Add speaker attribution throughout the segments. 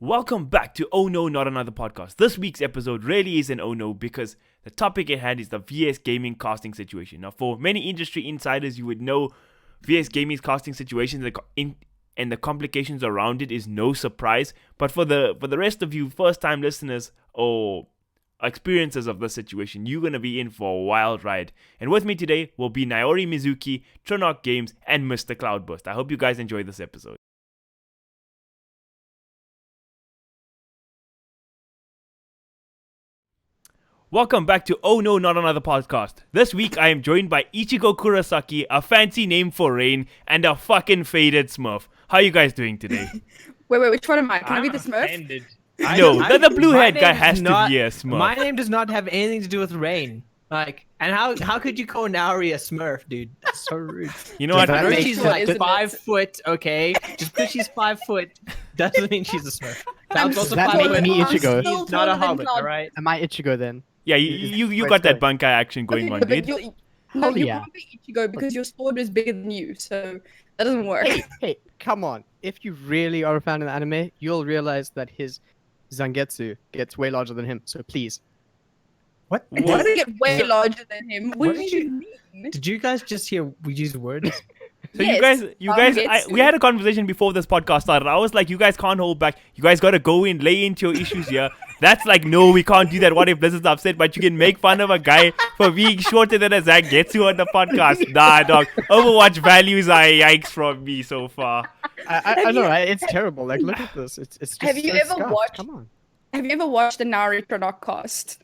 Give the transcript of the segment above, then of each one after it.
Speaker 1: Welcome back to Oh No, Not Another Podcast. This week's episode really is an oh no because the topic at hand is the VS Gaming casting situation. Now, for many industry insiders, you would know VS Gaming's casting situation and the complications around it is no surprise. But for the rest of you first-time listeners or experiencers of the situation, you're going to be in for a wild ride. And with me today will be Naori Mizuki, Trinok Games, and Mr. Cloudburst. I hope you guys enjoy this episode. Welcome back to Oh No, Not Another Podcast. This week I am joined by Ichigo Kurosaki, a fancy name for rain, and a fucking faded Smurf. How are you guys doing today?
Speaker 2: Wait, which one am I? Can I be the Smurf?
Speaker 3: Offended.
Speaker 1: No, the blue head guy has to
Speaker 3: not,
Speaker 1: be a Smurf.
Speaker 3: My name does not have anything to do with rain. And how could you call Naori a Smurf, dude? That's so rude.
Speaker 1: You know what?
Speaker 3: I know
Speaker 2: makes
Speaker 3: she's
Speaker 2: sense,
Speaker 3: like
Speaker 2: isn't it?
Speaker 3: 5 foot, okay? Just because she's 5 foot doesn't mean she's a Smurf. Cloud's also
Speaker 4: that
Speaker 3: 5
Speaker 4: make
Speaker 3: foot.
Speaker 4: me Ichigo?
Speaker 3: He's not a hobbit, alright?
Speaker 4: Am I Ichigo then?
Speaker 1: Yeah, you got that bunkai action going on, dude.
Speaker 2: You're
Speaker 4: yeah.
Speaker 2: probably Ichigo because your sword is bigger than you, so that doesn't work.
Speaker 4: Hey, come on. If you really are a fan of the anime, you'll realize that his Zangetsu gets way larger than him. So please.
Speaker 3: What?
Speaker 2: It doesn't get way larger than him. What
Speaker 3: What
Speaker 2: do
Speaker 3: did
Speaker 2: you mean?
Speaker 3: Did you guys just hear we use words?
Speaker 1: So
Speaker 2: Yes,
Speaker 1: you guys,
Speaker 2: Zangetsu.
Speaker 1: we had a conversation before this podcast started. I was like, you guys can't hold back. You guys got to go in, lay into your issues here. That's like, no, we can't do that. What if Blizzard's upset? But you can make fun of a guy for being shorter than a Zangetsu on the podcast. Nah, dog. Overwatch values are yikes from me so far.
Speaker 4: I know, right? It's terrible. Like, look at this. It's just
Speaker 2: Have you
Speaker 4: so
Speaker 2: ever
Speaker 4: scuffed.
Speaker 2: watched-
Speaker 4: Come on.
Speaker 2: Have you ever watched the Naruto Trinok cast?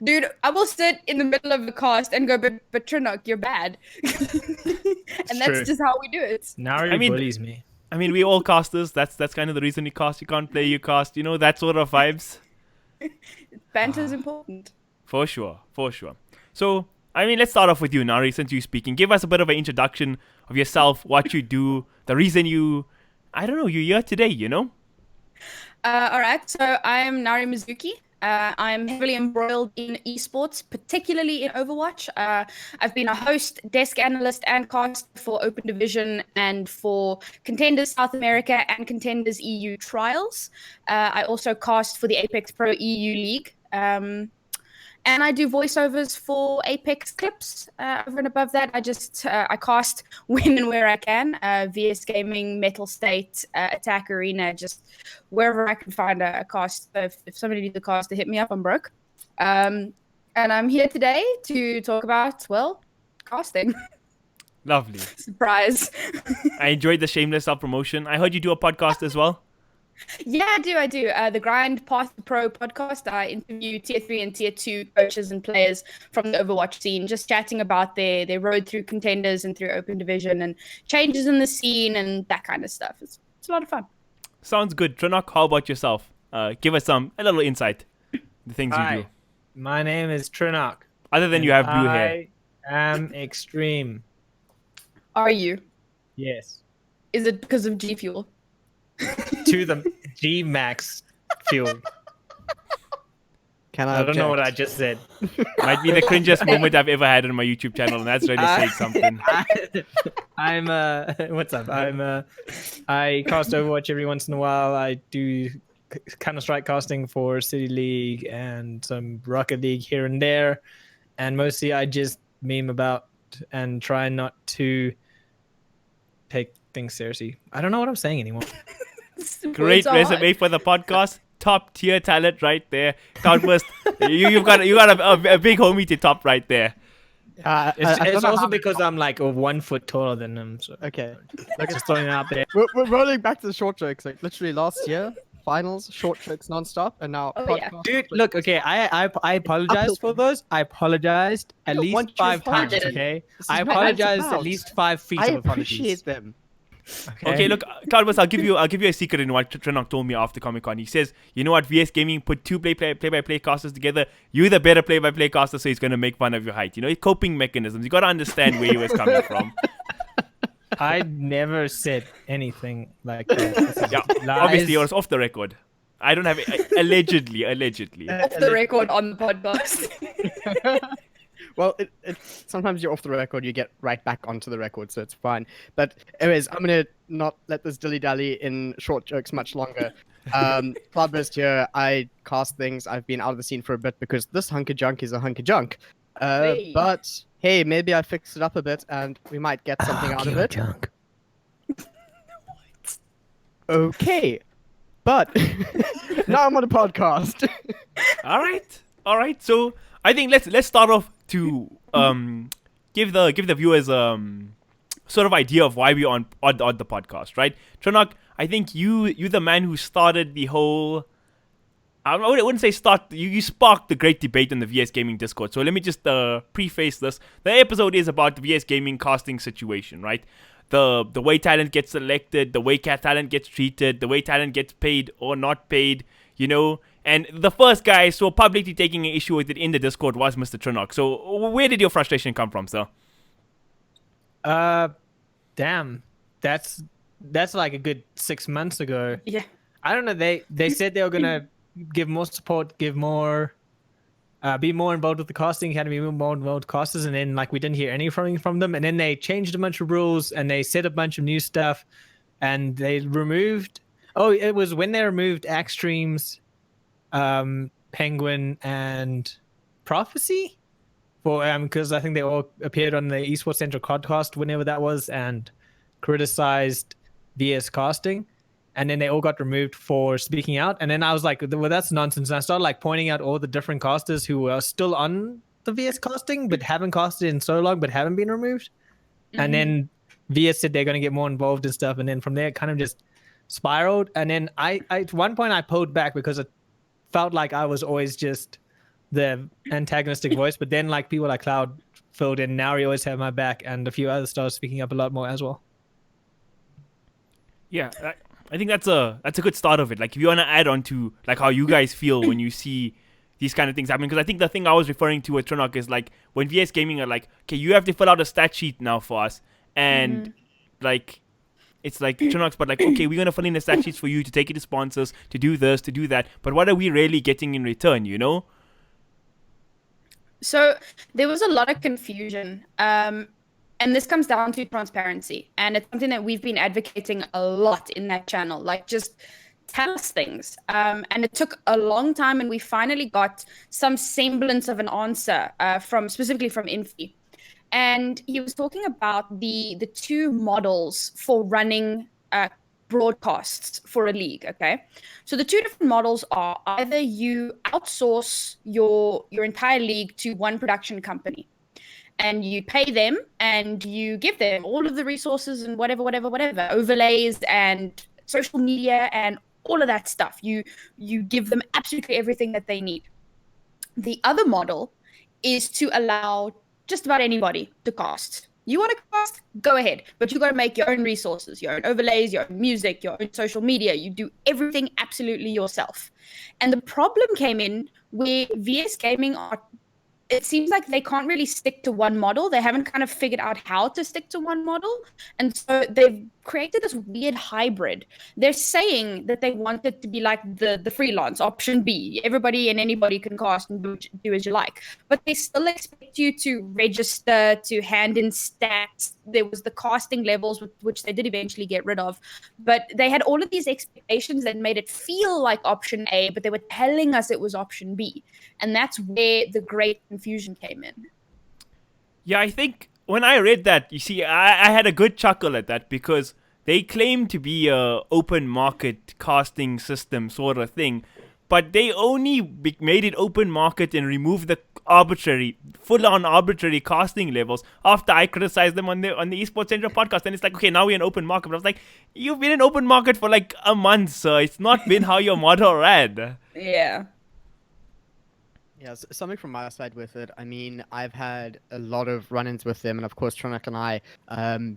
Speaker 2: Dude, I will sit in the middle of the cast and go, but Trinok, you're bad. And that's
Speaker 3: true.
Speaker 2: just how we do it.
Speaker 3: Naori
Speaker 1: I mean-
Speaker 3: bullies me.
Speaker 1: I mean, we all casters. That's kind of the reason you cast. You can't play, you cast. You know, that sort of vibes.
Speaker 2: Banter is important.
Speaker 1: For sure. So, I mean, let's start off with you, Nari, since you're speaking. Give us a bit of an introduction of yourself, what you do, the reason you're here today, you know?
Speaker 2: Alright, so I'm Nari Mizuki. I'm heavily embroiled in esports, particularly in Overwatch. I've been a host, desk analyst, and caster for Open Division and for Contenders South America and Contenders EU Trials. I also cast for the Apex Pro EU League. And I do voiceovers for Apex clips. Over and above that, I cast when and where I can. VS Gaming, Metal State, Attack Arena, just wherever I can find a cast. So if somebody needs a cast to hit me up, I'm broke. And I'm here today to talk about, well, casting.
Speaker 1: Lovely.
Speaker 2: Surprise.
Speaker 1: I enjoyed the shameless self-promotion. I heard you do a podcast as well.
Speaker 2: Yeah, I do. The Grind Path to Pro podcast. I interview tier 3 and tier 2 coaches and players from the Overwatch scene, just chatting about their road through Contenders and through Open Division and changes in the scene and that kind of stuff. It's a lot of fun.
Speaker 1: Sounds good. Trinok, how about yourself? Give us a little insight. The things you do.
Speaker 3: Hi, my name is Trinok.
Speaker 1: Other than you have blue hair.
Speaker 3: I am extreme.
Speaker 2: Are you?
Speaker 3: Yes.
Speaker 2: Is it because of G Fuel?
Speaker 3: To the G Max field.
Speaker 4: Can I
Speaker 3: I don't know what I
Speaker 4: object?
Speaker 3: just said.
Speaker 1: Might be the cringiest moment I've ever had on my YouTube channel, and that's really saying something.
Speaker 3: I'm what's up? I cast Overwatch every once in a while. I do Counter-Strike casting for City League and some Rocket League here and there, and mostly I just meme about and try not to take things seriously. I don't know what I'm saying anymore.
Speaker 1: Great
Speaker 2: Words are
Speaker 1: resume for the podcast. Top tier talent right there. Cloudburst, you've got a big homie to top right there.
Speaker 4: I
Speaker 3: It's
Speaker 4: don't know
Speaker 3: also
Speaker 4: how-
Speaker 3: because I'm like 1 foot taller than him. So
Speaker 4: Okay.
Speaker 3: just throwing it out there.
Speaker 4: We're rolling back to the short tricks. Like, literally last year, finals, short tricks nonstop, and now
Speaker 2: Oh, yeah.
Speaker 4: podcast.
Speaker 3: Dude, look, okay, I apologize for those. I apologized at
Speaker 4: don't
Speaker 3: least
Speaker 4: want you
Speaker 3: 5
Speaker 4: to
Speaker 3: times,
Speaker 2: apologize.
Speaker 3: okay?
Speaker 4: This is
Speaker 3: I
Speaker 4: what it's
Speaker 3: apologized at
Speaker 4: about.
Speaker 3: least 5 feet
Speaker 4: I
Speaker 3: of apologies.
Speaker 4: appreciate them.
Speaker 1: Okay, look, Cloudburst, I'll give you a secret in what Trinok told me after Comic Con. He says, you know what, VS Gaming put two play-by-play casters together. You're the better play-by-play caster, so he's gonna make fun of your height. You know, coping mechanisms. You gotta understand where he was coming from.
Speaker 3: I never said anything like that. This is
Speaker 1: Yeah,
Speaker 3: lies.
Speaker 1: obviously it was off the record. I don't have allegedly.
Speaker 2: off the record on the podcast.
Speaker 4: Well, sometimes you're off the record, you get right back onto the record, so it's fine. But anyways, I'm gonna not let this dilly-dally in short jokes much longer. Cloudburst here. I cast things. I've been out of the scene for a bit because this hunk of junk is a hunk of junk.
Speaker 2: Hey.
Speaker 4: But hey, maybe I fixed it up a bit, and we might get something out of it.
Speaker 3: Junk.
Speaker 4: Okay, but now I'm on a podcast.
Speaker 1: All right. So I think let's start off to give the viewers sort of idea of why we're on the podcast, right? Tronok, I think you're the man who started the whole. I wouldn't say start. You sparked the great debate on the VS Gaming Discord. So let me just preface this. The episode is about the VS Gaming casting situation, right? The way talent gets selected, the way talent gets treated, the way talent gets paid or not paid, And the first guy I saw publicly taking an issue with it in the Discord was Mr. Tronok. So where did your frustration come from, sir?
Speaker 3: Damn. That's like a good 6 months ago.
Speaker 2: Yeah.
Speaker 3: I don't know. They said they were gonna give more support, give more, be more involved with the casting academy, more involved with casters, and then like we didn't hear anything from them. And then they changed a bunch of rules and they said a bunch of new stuff, and they removed. Oh, it was when they removed Axtream's, Penguin and Prophecy, for because I think they all appeared on the Esports Central podcast whenever that was and criticized VS casting. And then they all got removed for speaking out. And then I was like, well, that's nonsense. And I started like pointing out all the different casters who are still on the VS casting, but haven't casted in so long, but haven't been removed. Mm-hmm. And then VS said they're going to get more involved and stuff. And then from there, it kind of just spiraled. And then I at one point I pulled back because it felt like I was always just the antagonistic voice. But then like people like Cloud filled in. Now he always have my back, and a few other stars speaking up a lot more as well.
Speaker 1: Yeah, I think that's a good start of it. Like if you want to add on to like how you guys feel when you see these kind of things happen, because I think the thing I was referring to with Tronok is like when VS Gaming are like, okay, you have to fill out a stat sheet now for us, and like it's like Tronok's, but like okay, we're gonna fill in the stat sheets for you to take it to sponsors, to do this, to do that, but what are we really getting in return?
Speaker 2: So there was a lot of confusion. And this comes down to transparency. And it's something that we've been advocating a lot in that channel. Like, just tell us things. And it took a long time, and we finally got some semblance of an answer specifically from Infi. And he was talking about the two models for running broadcasts for a league, okay? So the two different models are either you outsource your entire league to one production company, and you pay them and you give them all of the resources and whatever, overlays and social media and all of that stuff. You give them absolutely everything that they need. The other model is to allow just about anybody to cast. You want to cast? Go ahead. But you got to make your own resources, your own overlays, your own music, your own social media. You do everything absolutely yourself. And the problem came in where VS Gaming it seems like they can't really stick to one model. They haven't kind of figured out how to stick to one model. And so they've created this weird hybrid. They're saying that they want it to be like the freelance option B. Everybody and anybody can cast and do as you like. But they still expect you to register, to hand in stats. There was the casting levels, which they did eventually get rid of. But they had all of these expectations that made it feel like option A, but they were telling us it was option B. And that's where the great confusion came in.
Speaker 1: Yeah, I think when I read that, you see, I had a good chuckle at that because they claim to be a open market casting system sort of thing, but they only made it open market and removed the full-on arbitrary casting levels after I criticized them on the Esports Central podcast. And it's like, okay, now we're in open market. But I was like, you've been in open market for like a month, so it's not been how your model ran.
Speaker 2: Yeah.
Speaker 4: Yeah, something from my side with it. I mean, I've had a lot of run-ins with them, and of course, Tronok and I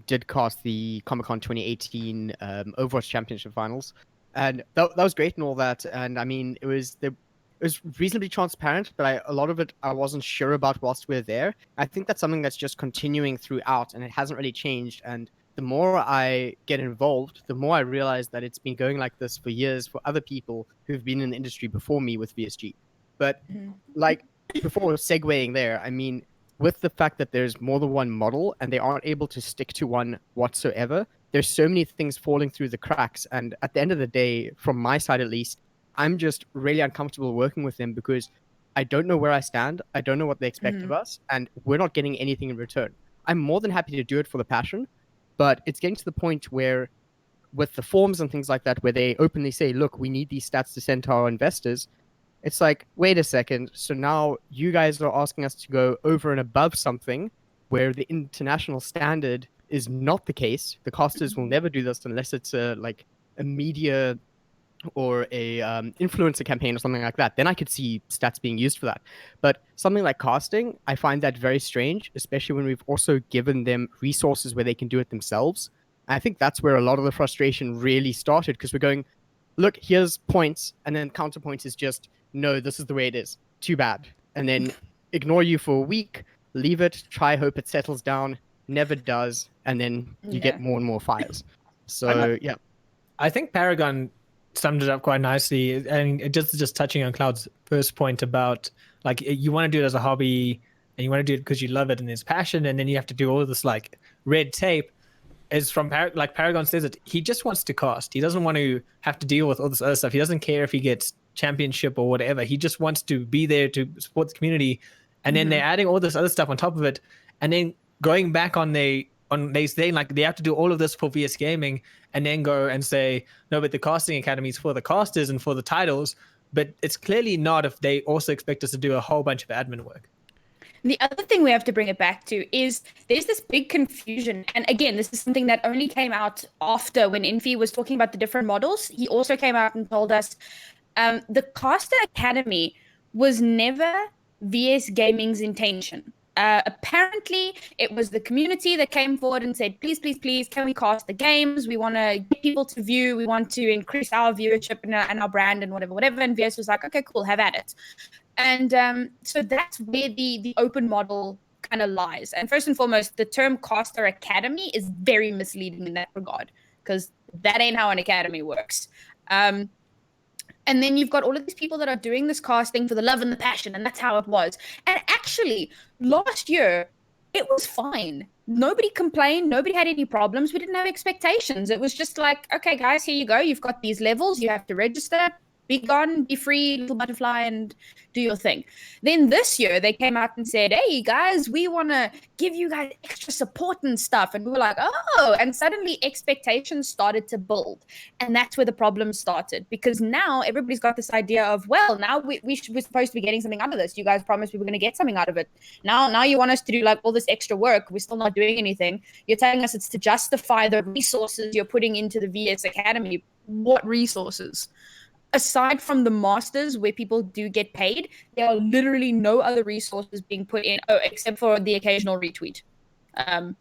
Speaker 4: did cast the Comic-Con 2018 Overwatch Championship Finals, and that was great and all that. And I mean, it was reasonably transparent, but a lot of it I wasn't sure about whilst we were there. I think that's something that's just continuing throughout, and it hasn't really changed. And the more I get involved, the more I realize that it's been going like this for years for other people who've been in the industry before me with VSG. But like before segueing there, I mean, with the fact that there's more than one model and they aren't able to stick to one whatsoever, there's so many things falling through the cracks. And at the end of the day, from my side at least, I'm just really uncomfortable working with them because I don't know where I stand. I don't know what they expect of us, and we're not getting anything in return. I'm more than happy to do it for the passion, but it's getting to the point where with the forms and things like that, where they openly say, look, we need these stats to send to our investors. It's like, wait a second. So now you guys are asking us to go over and above something where the international standard is not the case. The casters will never do this unless it's a media or a influencer campaign or something like that. Then I could see stats being used for that. But something like casting, I find that very strange, especially when we've also given them resources where they can do it themselves. I think that's where a lot of the frustration really started, because we're going, look, here's points, and then counterpoint is just, no, this is the way it is. Too bad. And then ignore you for a week, leave it, try, hope it settles down, never does, and then you get more and more fires. So, yeah.
Speaker 3: I think Paragon summed it up quite nicely, and just touching on Cloud's first point about, like, you want to do it as a hobby, and you want to do it because you love it and there's passion, and then you have to do all this, like, red tape. Is from like Paragon says it, he just wants to cast. He doesn't want to have to deal with all this other stuff. He doesn't care if he gets championship or whatever. He just wants to be there to support the community. And then they're adding all this other stuff on top of it, and then going back on they saying like they have to do all of this for VS Gaming, and then go and say no, but the casting academy is for the casters and for the titles. But it's clearly not if they also expect us to do a whole bunch of admin work.
Speaker 2: The other thing we have to bring it back to is there's this big confusion. And again, this is something that only came out after when Infi was talking about the different models. He also came out and told us the Caster Academy was never VS Gaming's intention. Apparently, it was the community that came forward and said, please, please, please, can we cast the games? We want to get people to view. We want to increase our viewership and our brand and whatever. And VS was like, okay, cool, have at it. And so that's where the open model kind of lies. And first and foremost, the term Caster Academy is very misleading in that regard, because that ain't how an academy works. And then you've got all of these people that are doing this casting for the love and the passion, and that's how it was. And actually, last year, it was fine. Nobody complained. Nobody had any problems. We didn't have expectations. It was just like, okay, guys, here you go. You've got these levels. You have to register. Be gone, be free, little butterfly, and do your thing. Then this year, they came out and said, hey, guys, we want to give you guys extra support and stuff. And we were like, oh, and suddenly expectations started to build. And that's where the problem started, because now everybody's got this idea of, well, now we're supposed to be getting something out of this. You guys promised we were going to get something out of it. Now you want us to do like all this extra work. We're still not doing anything. You're telling us it's to justify the resources you're putting into the VS Academy. What resources? Aside from the masters where people do get paid, there are literally no other resources being put in, except for the occasional retweet.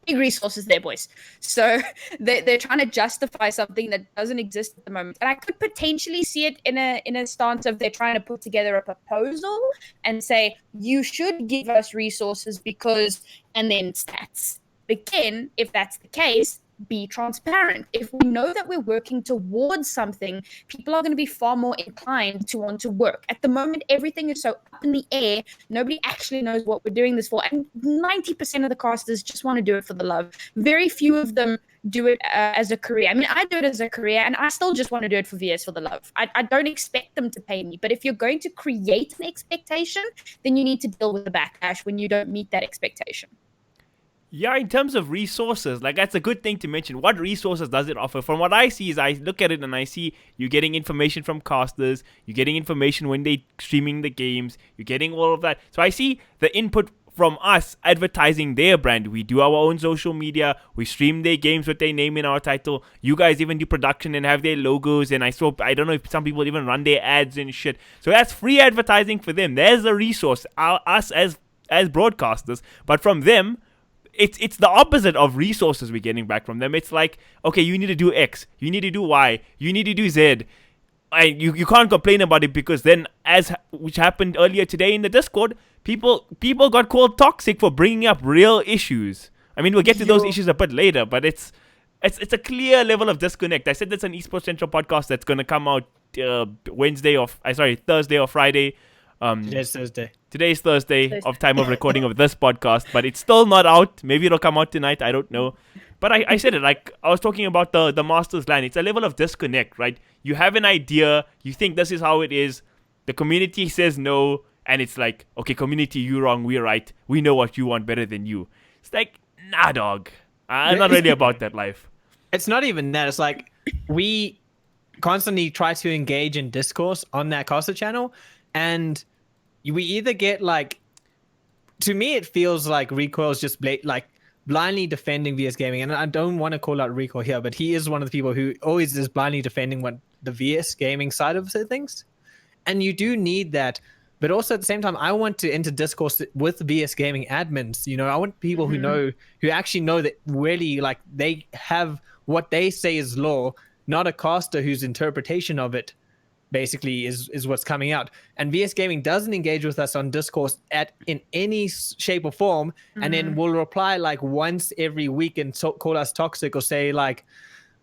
Speaker 2: Big resources there, boys. So they're trying to justify something that doesn't exist at the moment. And I could potentially see it in a stance of they're trying to put together a proposal and say, you should give us resources because, and then stats. Again, if that's the case, be transparent. If we know that we're working towards something, people are going to be far more inclined to want to work. At the moment, everything is so up in the air. Nobody actually knows what we're doing this for. And 90% of the casters just want to do it for the love. Very few of them do it as a career. I mean, I do it as a career, and I still just want to do it for VS for the love. I don't expect them to pay me. But if you're going to create an expectation, then you need to deal with the backlash when you don't meet that expectation.
Speaker 1: Yeah, in terms of resources, like that's a good thing to mention. What resources does it offer? From what I see is I look at it and I see you're getting information from casters, you're getting information when they're streaming the games, you're getting all of that. So I see the input from us advertising their brand. We do our own social media, we stream their games with their name in our title. You guys even do production and have their logos, and I don't know if some people even run their ads and shit. So that's free advertising for them. There's a resource, us as broadcasters, but from them, it's the opposite of resources we're getting back from them. It's like, okay, you need to do X, you need to do Y, you need to do Z. You can't complain about it, because then, which happened earlier today in the Discord, people got called toxic for bringing up real issues. I mean, we'll get to those issues a bit later, but it's a clear level of disconnect. I said that's an Esports Central podcast that's going to come out Thursday or Friday.
Speaker 3: Today's Thursday.
Speaker 1: Today is Thursday
Speaker 2: Thursday.
Speaker 1: of time of recording of this podcast, but it's still not out. Maybe it'll come out tonight. I don't know. But I said it, like I was talking about the Masters line. It's a level of disconnect, right? You have an idea. You think this is how it is. The community says no. And it's like, okay, community, you wrong, we're right. We know what you want better than you. It's like, nah, dog. I'm not really about that life.
Speaker 3: It's not even that. It's like we constantly try to engage in discourse on that caster channel, and we either get like, to me, it feels like Recoil's just blindly defending VS Gaming, and I don't want to call out Recoil here, but he is one of the people who always is blindly defending what the VS Gaming side of things, and you do need that. But also at the same time, I want to enter discourse with VS Gaming admins. You know, I want people who actually know that really like they have what they say is law, not a caster whose interpretation of it basically is what's coming out. And VS Gaming doesn't engage with us on discourse in any shape or form, and then will reply like once every week and call us toxic or say like,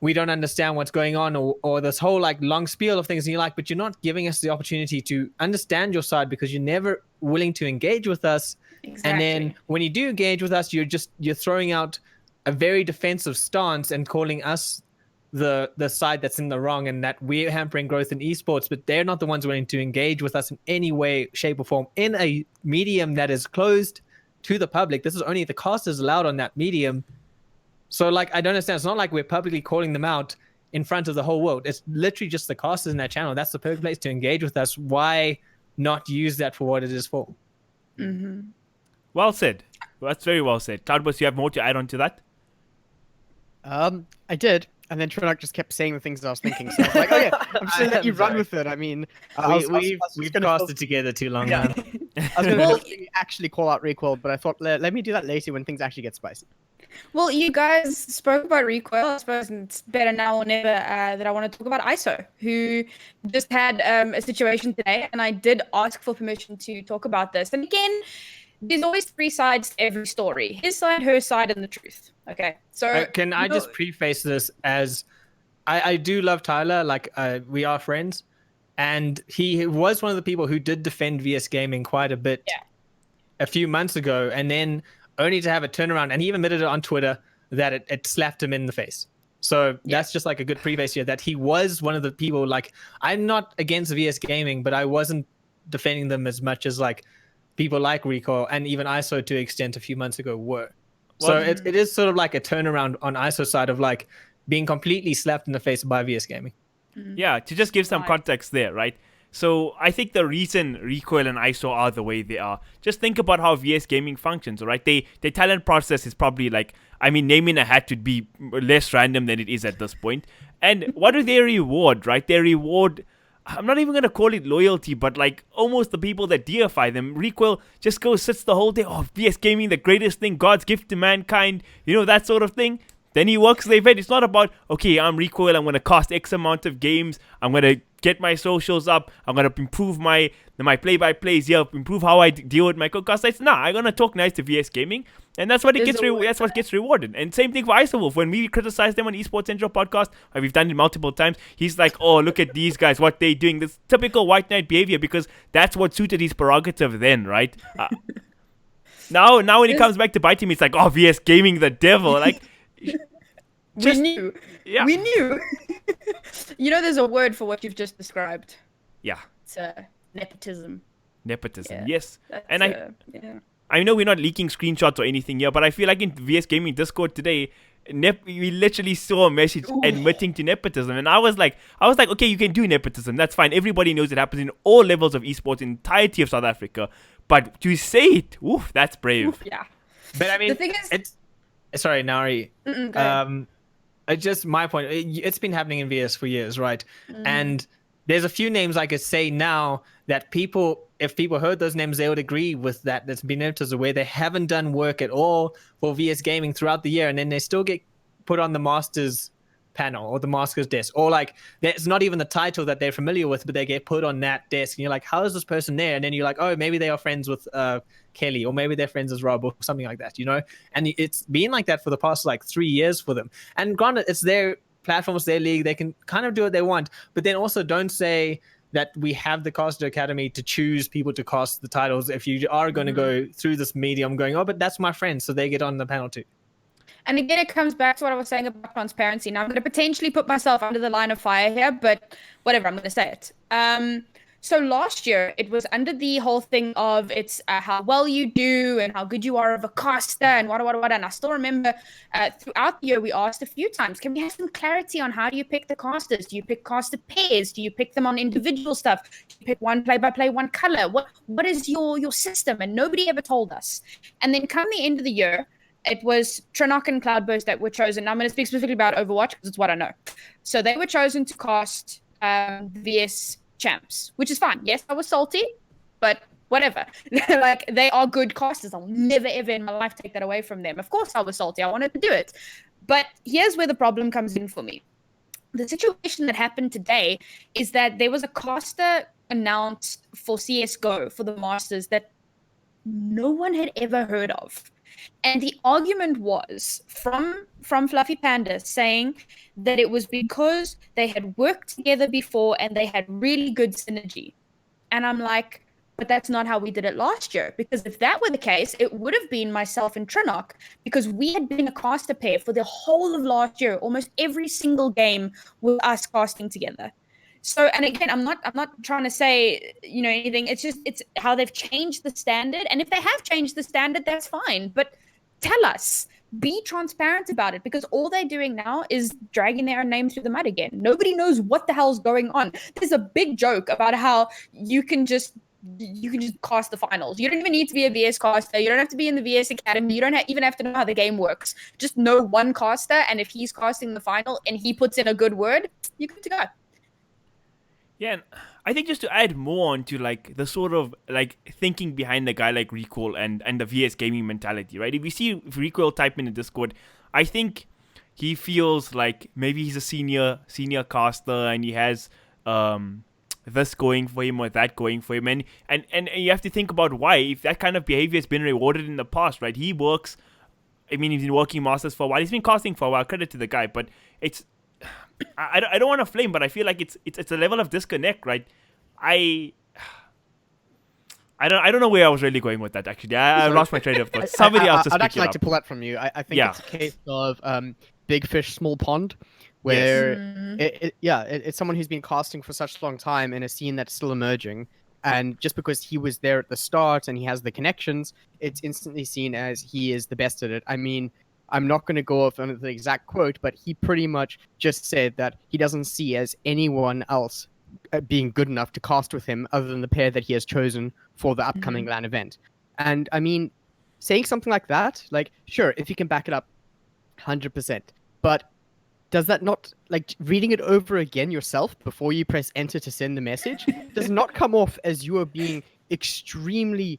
Speaker 3: we don't understand what's going on, or this whole like long spiel of things. And you're like, but you're not giving us the opportunity to understand your side because you're never willing to engage with us. Exactly. And then when you do engage with us, you're throwing out a very defensive stance and calling us the side that's in the wrong and that we're hampering growth in esports, but they're not the ones willing to engage with us in any way, shape, or form in a medium that is closed to the public. This is only the casters allowed on that medium. So, like, I don't understand. It's not like we're publicly calling them out in front of the whole world. It's literally just the casters in that channel. That's the perfect place to engage with us. Why not use that for what it is for?
Speaker 2: Mm-hmm.
Speaker 1: Well said. That's very well said. Cloudburst, you have more to add on to that?
Speaker 4: I did. And then Trinak just kept saying the things I was thinking. So I was like, oh yeah, I'm just going to let you run with it. I mean,
Speaker 3: we've casted together too long now.
Speaker 4: I was going to actually call out Recoil, but I thought, let me do that later when things actually get spicy.
Speaker 2: Well, you guys spoke about Recoil. I suppose it's better now or never that I want to talk about ISO, who just had a situation today, and I did ask for permission to talk about this. And again, there's always three sides to every story: his side, her side, and the truth. Okay, so
Speaker 3: can I just preface this as I do love Tyler, like we are friends, and he was one of the people who did defend VS Gaming quite a bit a few months ago, and then only to have a turnaround, and he even admitted it on Twitter that it slapped him in the face. So that's just like a good preface here, that he was one of the people, like, I'm not against VS Gaming, but I wasn't defending them as much as like people like Recoil and even ISO to an extent a few months ago were. So it is sort of like a turnaround on ISO side of like being completely slapped in the face by VS Gaming.
Speaker 1: Yeah, to just give some context there, right? So I think the reason Recoil and ISO are the way they are, just think about how VS Gaming functions, right? Their talent process is probably like, I mean, naming a hat would be less random than it is at this point. And what do they reward, right? They reward, I'm not even going to call it loyalty, but like almost the people that deify them. Recoil just goes, sits the whole day, oh, VS Gaming, the greatest thing, God's gift to mankind, you know, that sort of thing. Then he works the event. It's not about, okay, I'm Recoil, I'm going to cast X amount of games, I'm going to get my socials up, I'm going to improve my play-by-plays here, improve how I deal with my co-cast sites. Nah, I'm going to talk nice to VS Gaming, and that's what that's what gets rewarded. And same thing for Isowolf. When we criticize them on Esports Central podcast, and we've done it multiple times, he's like, oh, look at these guys, what they doing. This typical white knight behavior, because that's what suited his prerogative then, right? Now when he comes back to bite him, it's like, oh, VS Gaming, the devil. Like,
Speaker 2: we knew.
Speaker 1: Yeah.
Speaker 2: We knew. You know, there's a word for what you've just described.
Speaker 1: Yeah.
Speaker 2: It's nepotism.
Speaker 1: Nepotism,
Speaker 2: Yeah.
Speaker 1: yes. And I know we're not leaking screenshots or anything here, but I feel like in VS Gaming Discord today, we literally saw a message admitting to nepotism, and I was like, okay, you can do nepotism, that's fine. Everybody knows it happens in all levels of esports, in the entirety of South Africa. But to say it, oof, that's brave.
Speaker 2: Oof, yeah.
Speaker 3: But I mean,
Speaker 2: the thing is,
Speaker 3: it's sorry, Nari.
Speaker 2: go ahead.
Speaker 3: It's just my point. It's been happening in VS for years, right? And there's a few names I could say now that if people heard those names, they would agree with that. There's been notices where they haven't done work at all for VS Gaming throughout the year, and then they still get put on the Masters panel or the Masters desk, or like it's not even the title that they're familiar with, but they get put on that desk, and you're like, how is this person there? And then you're like, oh, maybe they are friends with Kelly, or maybe they're friends with Rob, or something like that, you know? And it's been like that for the past like 3 years for them. And granted, it's their platform, it's their league, they can kind of do what they want, but then also don't say that we have the Caster Academy to choose people to cast the titles. If you are going to go through this medium going, oh, but that's my friend, so they get on the panel too.
Speaker 2: And again, it comes back to what I was saying about transparency. Now, I'm going to potentially put myself under the line of fire here, but whatever, I'm going to say it. So last year, it was under the whole thing of it's how well you do and how good you are of a caster and what. And I still remember throughout the year, we asked a few times, can we have some clarity on how do you pick the casters? Do you pick caster pairs? Do you pick them on individual stuff? Do you pick one play-by-play, one color? What is your system? And nobody ever told us. And then come the end of the year, it was Trinok and Cloudburst that were chosen. Now, I'm going to speak specifically about Overwatch because it's what I know. So they were chosen to cast the VS champs, which is fine. Yes, I was salty, but whatever. Like, they are good casters. I'll never, ever in my life take that away from them. Of course I was salty. I wanted to do it. But here's where the problem comes in for me. The situation that happened today is that there was a caster announced for CSGO, for the Masters, that no one had ever heard of. And the argument was from Fluffy Panda saying that it was because they had worked together before and they had really good synergy. And I'm like, but that's not how we did it last year. Because if that were the case, it would have been myself and Trinok, because we had been a caster pair for the whole of last year, almost every single game with us casting together. So, and again, I'm not trying to say, anything. It's how they've changed the standard. And if they have changed the standard, that's fine. But tell us, be transparent about it, because all they're doing now is dragging their own name through the mud again. Nobody knows what the hell's going on. There's a big joke about how you can just cast the finals. You don't even need to be a VS caster. You don't have to be in the VS Academy. You don't even have to know how the game works. Just know one caster, and if he's casting the final and he puts in a good word, you're good to go.
Speaker 1: Yeah, and I think just to add more onto like the sort of like thinking behind a guy like Recoil and the VS gaming mentality, right? If you see Recoil type in the Discord, I think he feels like maybe he's a senior caster and he has this going for him or that going for him, and you have to think about why, if that kind of behavior has been rewarded in the past, right? He works. I mean, he's been working Masters for a while. He's been casting for a while. Credit to the guy, but it's. I don't want to flame, but I feel like it's a level of disconnect, right? I don't know where I was really going with that. Actually, I lost my train of thought. Somebody else.
Speaker 4: I'd actually like to pull that from you. I think it's a case of big fish, small pond, where it's someone who's been casting for such a long time in a scene that's still emerging, and just because he was there at the start and he has the connections, it's instantly seen as he is the best at it. I mean, I'm not going to go off on the exact quote, but he pretty much just said that he doesn't see as anyone else being good enough to cast with him other than the pair that he has chosen for the upcoming LAN event. And I mean, saying something like that, like, sure, if you can back it up 100%, but does that not, like, reading it over again yourself before you press enter to send the message does not come off as you are being extremely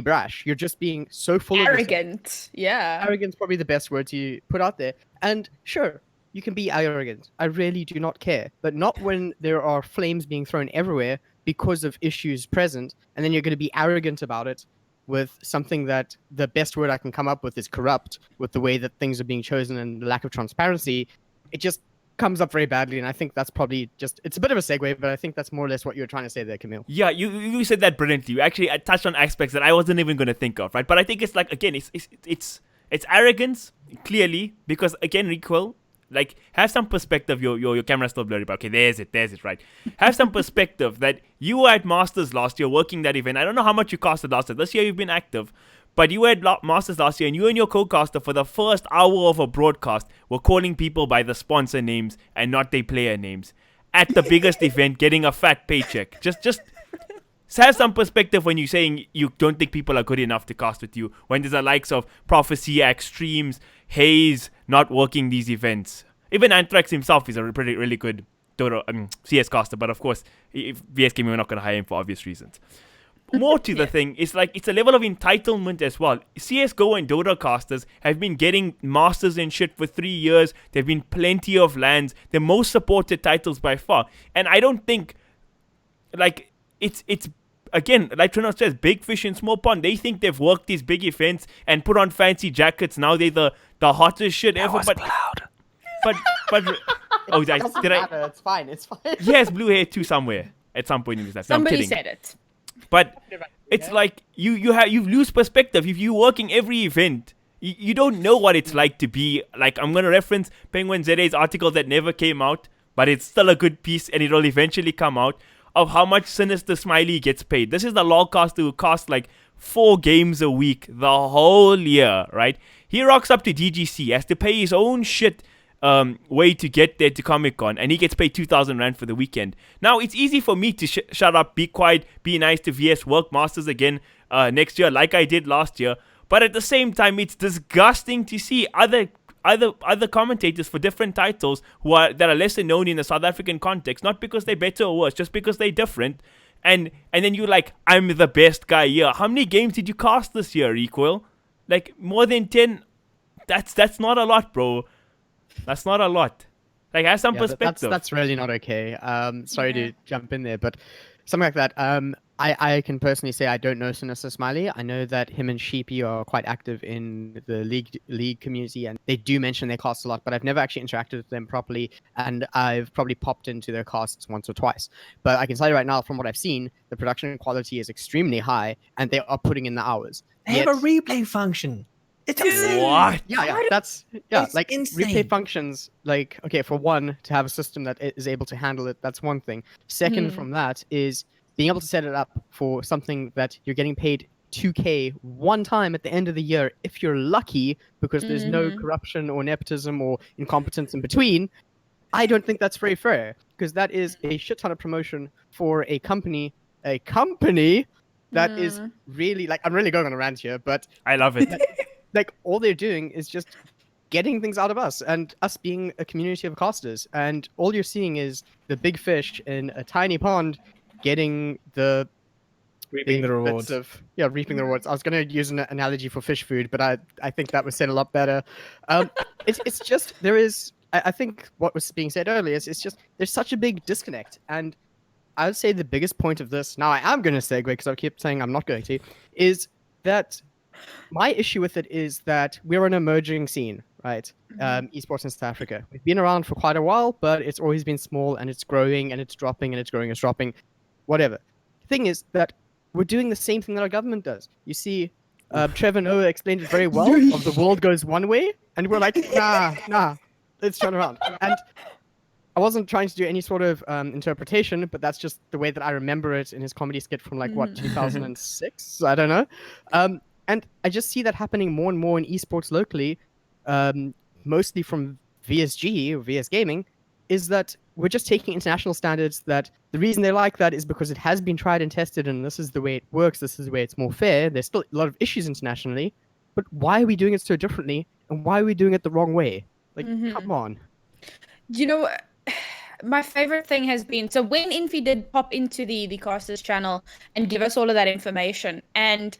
Speaker 4: brash. You're just being so full of
Speaker 2: arrogant. Yeah.
Speaker 4: Arrogant's probably the best word to put out there. And sure, you can be arrogant. I really do not care. But not when there are flames being thrown everywhere because of issues present, and then you're going to be arrogant about it with something that the best word I can come up with is corrupt, with the way that things are being chosen and the lack of transparency. It just comes up very badly, and I think that's probably just, it's a bit of a segue, but I think that's more or less what you were trying to say there, Camille.
Speaker 1: Yeah, you said that brilliantly. You actually touched on aspects that I wasn't even going to think of, right? But I think it's like, again, it's arrogance, clearly, because again, Recoil, like, have some perspective. Your camera's still blurry, but okay, there's it, right? Have some perspective that you were at Masters last year working that event. I don't know how much you casted last year. This year you've been active. But you were at Masters last year, and you and your co-caster for the first hour of a broadcast were calling people by the sponsor names and not their player names at the biggest event, getting a fat paycheck. Just have some perspective when you're saying you don't think people are good enough to cast with you, when there's the likes of Prophecy, Extremes, Haze not working these events. Even Anthrax himself is a really good CS caster, but of course, if VS Gaming, we're not going to hire him for obvious reasons. More to the thing, it's like it's a level of entitlement as well. CSGO and Dota casters have been getting Masters and shit for 3 years. There've been plenty of LANs. They're most supported titles by far. And I don't think, like, it's again, like Trino says, big fish in small pond. They think they've worked these big events and put on fancy jackets. Now they're the hottest shit ever.
Speaker 3: But
Speaker 1: oh, did I?
Speaker 4: It's fine.
Speaker 1: He has blue hair too somewhere. at some point in his life. No, I'm
Speaker 2: Somebody
Speaker 1: kidding.
Speaker 2: said it.
Speaker 1: But it's like you lose perspective if you're working every event. You don't know what it's like to be like. I'm gonna reference Penguin ZA's article that never came out, but it's still a good piece, and it'll eventually come out, of how much Sinister Smiley gets paid. This is the lolcaster who costs like 4 games a week the whole year, right? He rocks up to DGC, has to pay his own shit way to get there to Comic-Con, and he gets paid 2,000 Rand for the weekend. Now, it's easy for me to shut up, be quiet, be nice to VS, work Masters again next year like I did last year, but at the same time, it's disgusting to see other commentators for different titles that are lesser known in the South African context, not because they're better or worse, just because they're different. And then you're like, I'm the best guy here. How many games did you cast this year, Equal? Like, more than 10? That's not a lot, bro. That's not a lot. Like, have some perspective.
Speaker 4: That's really not okay. Sorry to jump in there, but something like that. I can personally say I don't know Sinister Smiley. I know that him and Sheepy are quite active in the league community, and they do mention their casts a lot, but I've never actually interacted with them properly, and I've probably popped into their casts once or twice. But I can tell you right now, from what I've seen, the production quality is extremely high, and they are putting in the hours.
Speaker 3: They have a replay function. It's insane.
Speaker 1: What?
Speaker 4: Yeah,
Speaker 3: It's
Speaker 4: like
Speaker 3: insane.
Speaker 4: replay functions. Like, okay, for one, to have a system that is able to handle it, that's one thing. Second, from that is being able to set it up for something that you're getting paid 2K one time at the end of the year, if you're lucky, because there's no corruption or nepotism or incompetence in between. I don't think that's very fair, because that is a shit ton of promotion for a company that is really, like, I'm really going on a rant here, but
Speaker 1: I love it.
Speaker 4: like, all they're doing is just getting things out of us, and us being a community of casters, and all you're seeing is the big fish in a tiny pond getting the
Speaker 3: Reaping the rewards.
Speaker 4: Reaping the rewards. I was going to use an analogy for fish food, but I think that was said a lot better. It's just, there is, I think what was being said earlier is, it's just, there's such a big disconnect, and I would say the biggest point of this, now I am going to segue because I keep saying I'm not going to, is that my issue with it is that we're an emerging scene, right? Esports in South Africa. We've been around for quite a while, but it's always been small, and it's growing, and it's dropping, and it's growing, and it's dropping, whatever. The thing is that we're doing the same thing that our government does. You see, Trevor Noah explained it very well, of the world goes one way, and we're like, nah, let's turn around. And I wasn't trying to do any sort of interpretation, but that's just the way that I remember it in his comedy skit from, like, 2006? I don't know. And I just see that happening more and more in esports locally, mostly from VSG, or VS Gaming, is that we're just taking international standards, that the reason they like that is because it has been tried and tested, and this is the way it works, this is the way it's more fair. There's still a lot of issues internationally, but why are we doing it so differently, and why are we doing it the wrong way? Like, come on.
Speaker 2: You know, my favorite thing has been, so when Infi did pop into the casters channel and give us all of that information, and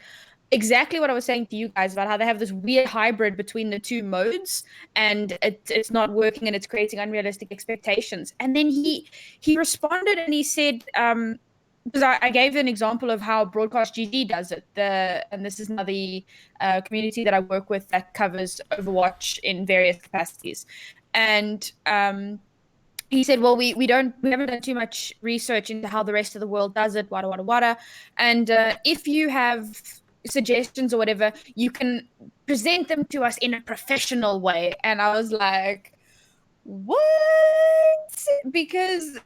Speaker 2: exactly what I was saying to you guys about how they have this weird hybrid between the two modes, and it's not working, and it's creating unrealistic expectations. And then he responded, and he said, because I gave an example of how Broadcast GG does it, and this is now the community that I work with that covers Overwatch in various capacities, and he said, well, we haven't done too much research into how the rest of the world does it, wada, and if you have suggestions or whatever, you can present them to us in a professional way. And I was like, what? Because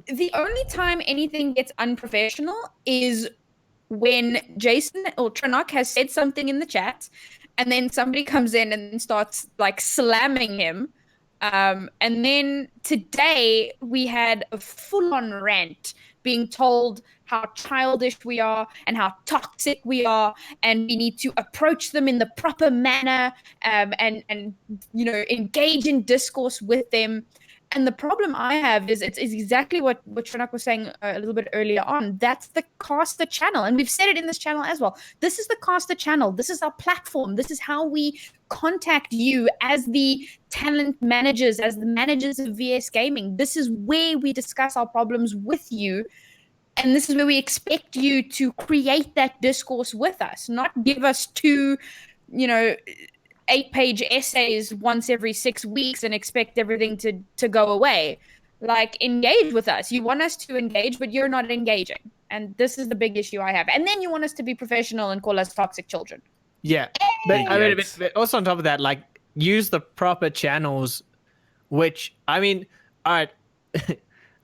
Speaker 2: the only time anything gets unprofessional is when Jason or Tranok has said something in the chat, and then somebody comes in and starts, like, slamming him. And then today we had a full-on rant being told how childish we are and how toxic we are, and we need to approach them in the proper manner, and you know, engage in discourse with them. And the problem I have is it's exactly what Tranak was saying a little bit earlier on. That's the caster channel. And we've said it in this channel as well. This is the caster channel. This is our platform. This is how we contact you as the talent managers, as the managers of VS Gaming. This is where we discuss our problems with you. And this is where we expect you to create that discourse with us, not give us two, 8-page essays once every 6 weeks and expect everything to go away. Like, engage with us. You want us to engage, but you're not engaging. And this is the big issue I have. And then you want us to be professional and call us toxic children.
Speaker 3: Yeah, but
Speaker 1: Big
Speaker 3: I mean,
Speaker 1: yikes.
Speaker 3: but also on top of that, like use the proper channels. Which I mean, all right,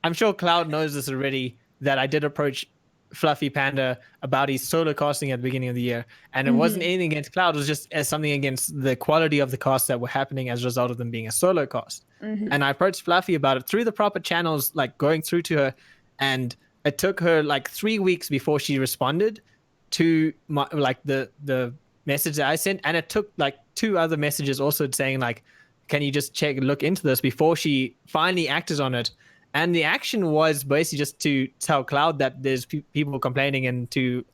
Speaker 3: I'm sure Cloud knows this already. That I did approach Fluffy Panda about his solo casting at the beginning of the year, and it wasn't anything against Cloud. It was just as something against the quality of the casts that were happening as a result of them being a solo cast. And I approached Fluffy about it through the proper channels, like going through to her, and it took her like 3 weeks before she responded to my like the message that I sent, and it took like 2 other messages also saying like, can you just look into this before she finally acted on it. And the action was basically just to tell Cloud that there's people complaining and to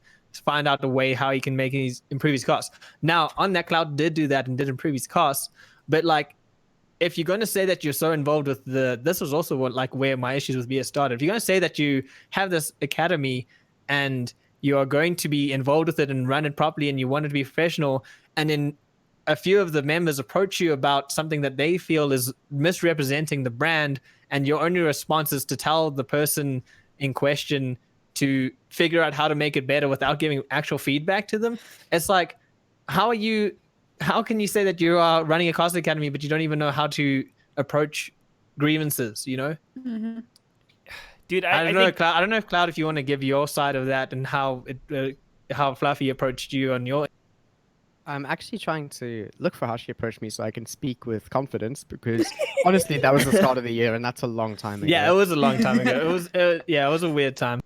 Speaker 3: find out a way how he can improve his costs. Now, on that, Cloud did do that and did improve his costs. But like, if you're going to say that you're so involved with this was also where my issues with VS started. If you're going to say that you have this academy and you are going to be involved with it and run it properly and you want it to be professional, and then a few of the members approach you about something that they feel is misrepresenting the brand, and your only response is to tell the person in question to figure out how to make it better without giving actual feedback to them. It's like, how can you say that you are running a casting academy, but you don't even know how to approach grievances, you know?
Speaker 1: Dude,
Speaker 3: I don't know,
Speaker 1: think,
Speaker 3: Cloud. I don't know if Cloud, if you want to give your side of that and how Fluffy approached you on your.
Speaker 4: I'm actually trying to look for how she approached me so I can speak with confidence, because honestly, that was the start of the year and that's a long time ago.
Speaker 3: Yeah, it was a long time ago. It was a weird time.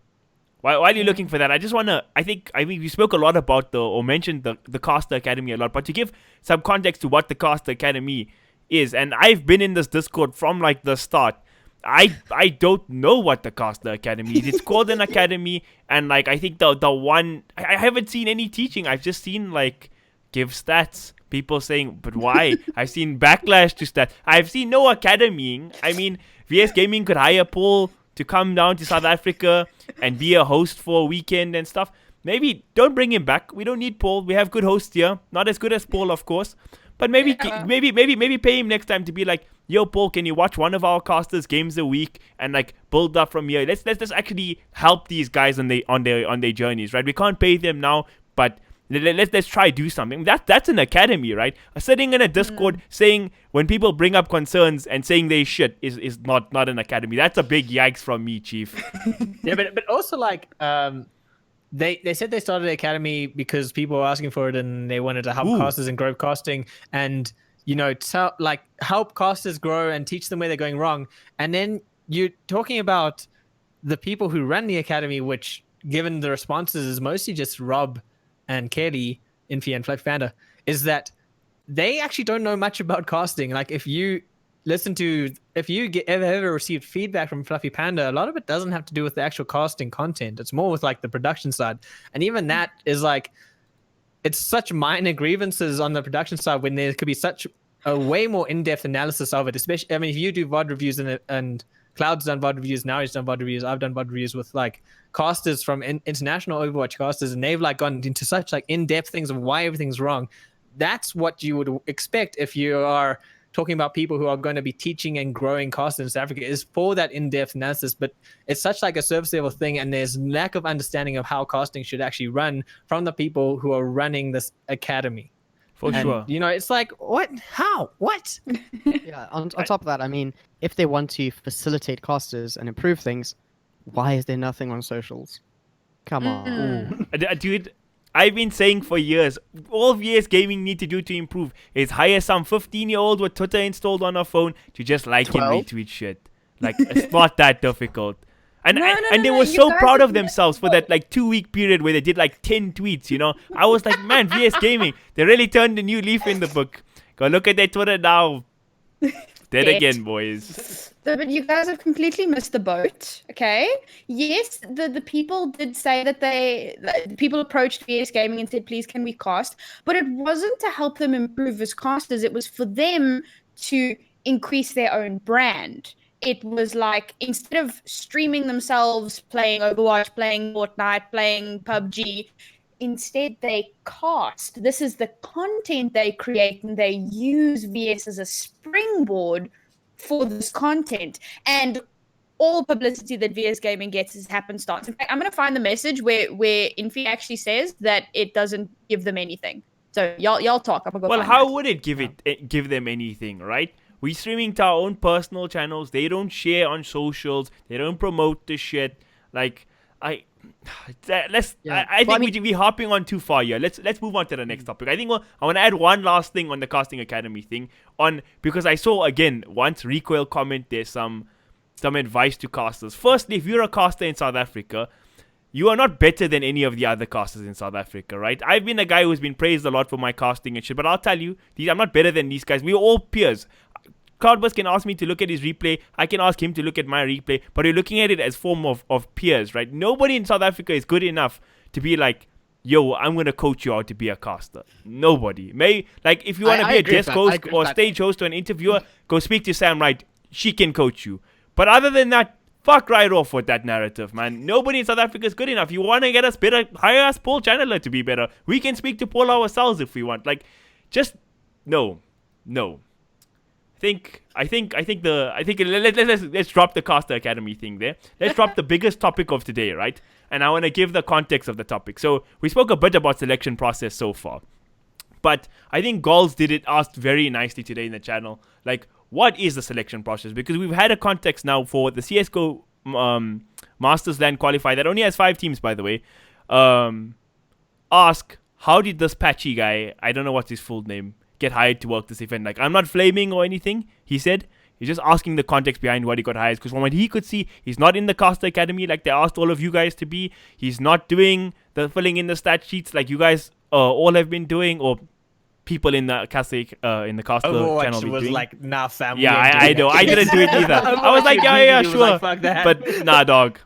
Speaker 1: while you're looking for that, I just want to, I think we spoke a lot about or mentioned the Caster Academy a lot, but to give some context to what the Caster Academy is, and I've been in this Discord from like the start. I don't know what the Caster Academy is. It's called an academy, and like I think the one I haven't seen any teaching. I've just seen like give stats. People saying, but why? I've seen backlash to stats. I've seen no academying. I mean, VS Gaming could hire Paul to come down to South Africa and be a host for a weekend and stuff. Maybe don't bring him back. We don't need Paul. We have good hosts here. Not as good as Paul, of course. But maybe pay him next time to be like, yo, Paul, can you watch one of our casters games a week and like build up from here? Let's actually help these guys on their journeys, right? We can't pay them now, but let's try do something. That's an academy, right? Sitting in a Discord saying when people bring up concerns and saying they shit is not an academy. That's a big yikes from me, Chief.
Speaker 3: Yeah, but also like They said they started the academy because people were asking for it and they wanted to help casters and grow casting and, you know, help casters grow and teach them where they're going wrong. And then you're talking about the people who run the academy, which, given the responses, is mostly just Rob and Kelly, Infi and Fluffy Panda, is that they actually don't know much about casting. Like, if you ever received feedback from Fluffy Panda, a lot of it doesn't have to do with the actual casting content. It's more with like the production side. And even that is like, it's such minor grievances on the production side when there could be such a way more in-depth analysis of it. Especially, I mean, if you do VOD reviews and Cloud's done VOD reviews, now he's done VOD reviews, I've done VOD reviews with like casters from international Overwatch casters, and they've like gone into such like in-depth things of why everything's wrong. That's what you would expect if you are talking about people who are going to be teaching and growing casters in South Africa, is for that in-depth analysis. But it's such like a surface level thing, and there's lack of understanding of how casting should actually run from the people who are running this academy.
Speaker 1: Sure.
Speaker 3: You know, it's like, what? How? What?
Speaker 4: Yeah, on top of that, I mean, if they want to facilitate casters and improve things, why is there nothing on socials? Come on.
Speaker 1: Dude, I've been saying for years, all VS Gaming need to do to improve is hire some 15-year-old with Twitter installed on her phone to just like
Speaker 4: 12?
Speaker 1: and retweet shit. Like, it's not that difficult. And they
Speaker 2: No,
Speaker 1: were
Speaker 2: you
Speaker 1: so
Speaker 2: guys
Speaker 1: proud
Speaker 2: have
Speaker 1: of themselves for that like 2-week period where they did like 10 tweets, you know. I was like, man, VS Gaming, they really turned a new leaf in the book. Go look at their Twitter now. Dead again, boys.
Speaker 2: But you guys have completely missed the boat, okay? Yes, the people did say that the people approached VS Gaming and said, please, can we cast? But it wasn't to help them improve as casters. It was for them to increase their own brand. It was like, instead of streaming themselves playing Overwatch, playing Fortnite, playing PUBG, instead they cast. This is the content they create, and they use VS as a springboard for this content. And all publicity that VS Gaming gets is happenstance. In fact, I'm going to find the message where Infi actually says that it doesn't give them anything. So y'all talk. I'm gonna go
Speaker 1: Well,
Speaker 2: find
Speaker 1: how
Speaker 2: that.
Speaker 1: would it give them anything, right? We streaming to our own personal channels. They don't share on socials. They don't promote the shit. Like I think we're hopping on too far here. Let's move on to the next topic. I think I want to add one last thing on the Casting Academy thing because I saw again once Recoil comment there's some advice to casters. Firstly, if you're a caster in South Africa, you are not better than any of the other casters in South Africa, right? I've been a guy who's been praised a lot for my casting and shit, but I'll tell you, I'm not better than these guys. We're all peers. Cloudburst can ask me to look at his replay. I can ask him to look at my replay, but we're looking at it as form of peers, right? Nobody in South Africa is good enough to be like, yo, I'm going to coach you how to be a caster. Nobody. If you want to be a desk host or stage host or an interviewer, go speak to Sam Wright. She can coach you. But other than that, fuck right off with that narrative, man. Nobody in South Africa is good enough. You want to get us better, hire us Paul Chandler to be better. We can speak to Paul ourselves if we want. Just no. Let's drop the Caster Academy thing there. Let's drop the biggest topic of today, right? And I want to give the context of the topic. So we spoke a bit about selection process so far, but I think Gals did it asked very nicely today in the channel. What is the selection process? Because we've had a context now for the CS:GO Masters LAN qualifier that only has 5 teams, by the way. Ask, how did this patchy guy, I don't know what's his full name, get hired to work this event? I'm not flaming or anything, he said. He's just asking the context behind what he got hired. Because from what he could see, he's not in the Caster Academy like they asked all of you guys to be. He's not doing the filling in the stat sheets like you guys all have been doing, or people in the Caster
Speaker 3: Overwatch
Speaker 1: channel be
Speaker 3: was
Speaker 1: doing.
Speaker 3: like, nah, fam.
Speaker 1: Yeah, I know. I didn't do it either. I was like, yeah, sure.
Speaker 3: Like, fuck that.
Speaker 1: But nah, dog.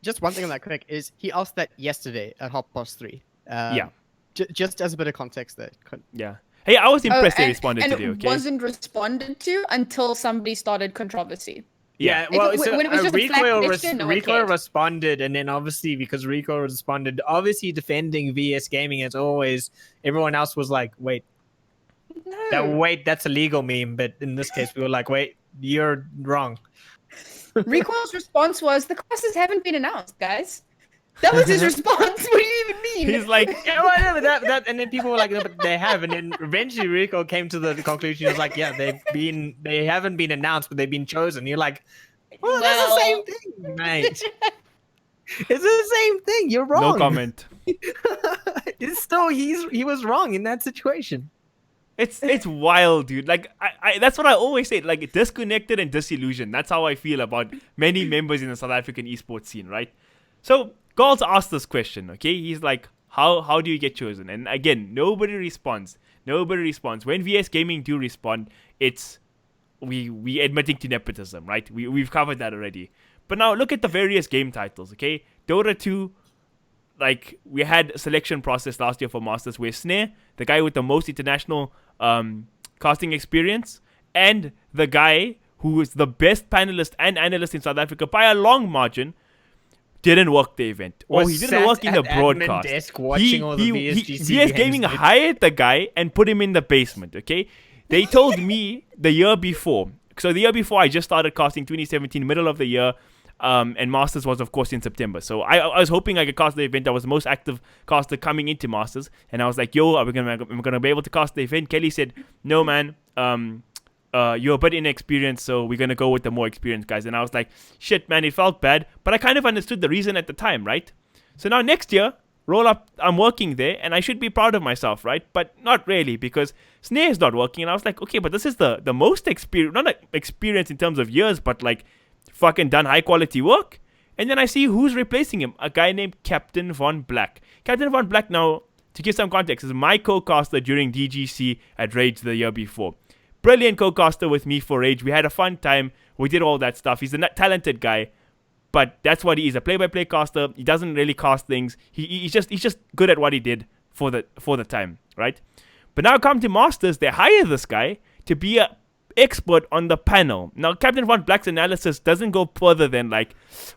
Speaker 4: Just one thing on that quick is he asked that yesterday at 3:30.
Speaker 1: Yeah.
Speaker 4: Just as a bit of context there.
Speaker 1: Yeah. Hey, I was impressed they responded
Speaker 2: and
Speaker 1: today,
Speaker 2: it
Speaker 1: okay?
Speaker 2: wasn't responded to until somebody started controversy.
Speaker 3: Yeah, well,
Speaker 2: When it was just a flat question, no one
Speaker 3: Recoil
Speaker 2: cared.
Speaker 3: responded, and then obviously because Recoil responded, obviously defending VS Gaming as always, everyone else was like, wait, that's a legal meme, but in this case we were like, wait, you're wrong.
Speaker 2: Recoil's response was, the classes haven't been announced, guys. That was his response. What do you even mean?
Speaker 1: He's like,
Speaker 3: Yeah, whatever, that, and then people were like, no, but they have, and then eventually Recoil came to the conclusion, he was like, yeah, they haven't been announced, but they've been chosen. You're like, well, that's the same thing, mate. It's the same thing. You're wrong.
Speaker 1: no comment.
Speaker 3: It's still he was wrong in that situation.
Speaker 1: It's wild, dude. I that's what I always say. Disconnected and disillusioned. That's how I feel about many members in the South African esports scene, right? So Gals asked this question, okay? He's like, how do you get chosen? And again, nobody responds. When VS Gaming do respond, it's we admitting to nepotism, right? We've covered that already. But now look at the various game titles, okay? Dota 2, we had a selection process last year for Masters where Snare, the guy with the most international casting experience, and the guy who is the best panelist and analyst in South Africa by a long margin, didn't work the event. Or he didn't work in the broadcast.
Speaker 3: Desk watching all the
Speaker 1: VS Gaming hired the guy and put him in the basement, okay? They told me the year before. So the year before, I just started casting 2017, middle of the year. And Masters was, of course, in September. So I was hoping I could cast the event. I was the most active caster coming into Masters. And I was like, yo, am I gonna be able to cast the event? Kelly said, no, man. You're a bit inexperienced, so we're going to go with the more experienced guys. And I was like, shit, man, it felt bad. But I kind of understood the reason at the time, right? So now next year, roll up, I'm working there, and I should be proud of myself, right? But not really, because Snare is not working. And I was like, okay, but this is the most experience, not experience in terms of years, but fucking done high quality work. And then I see who's replacing him. A guy named Captain Von Black. Captain Von Black, now, to give some context, is my co-caster during DGC at Rage the year before. Brilliant co-caster with me for Rage. We had a fun time. We did all that stuff. He's a talented guy, but that's what he is, a play-by-play caster. He doesn't really cast things. He's just good at what he did for the time, right? But now come to Masters, they hire this guy to be a expert on the panel. Now, Captain Von Black's analysis doesn't go further than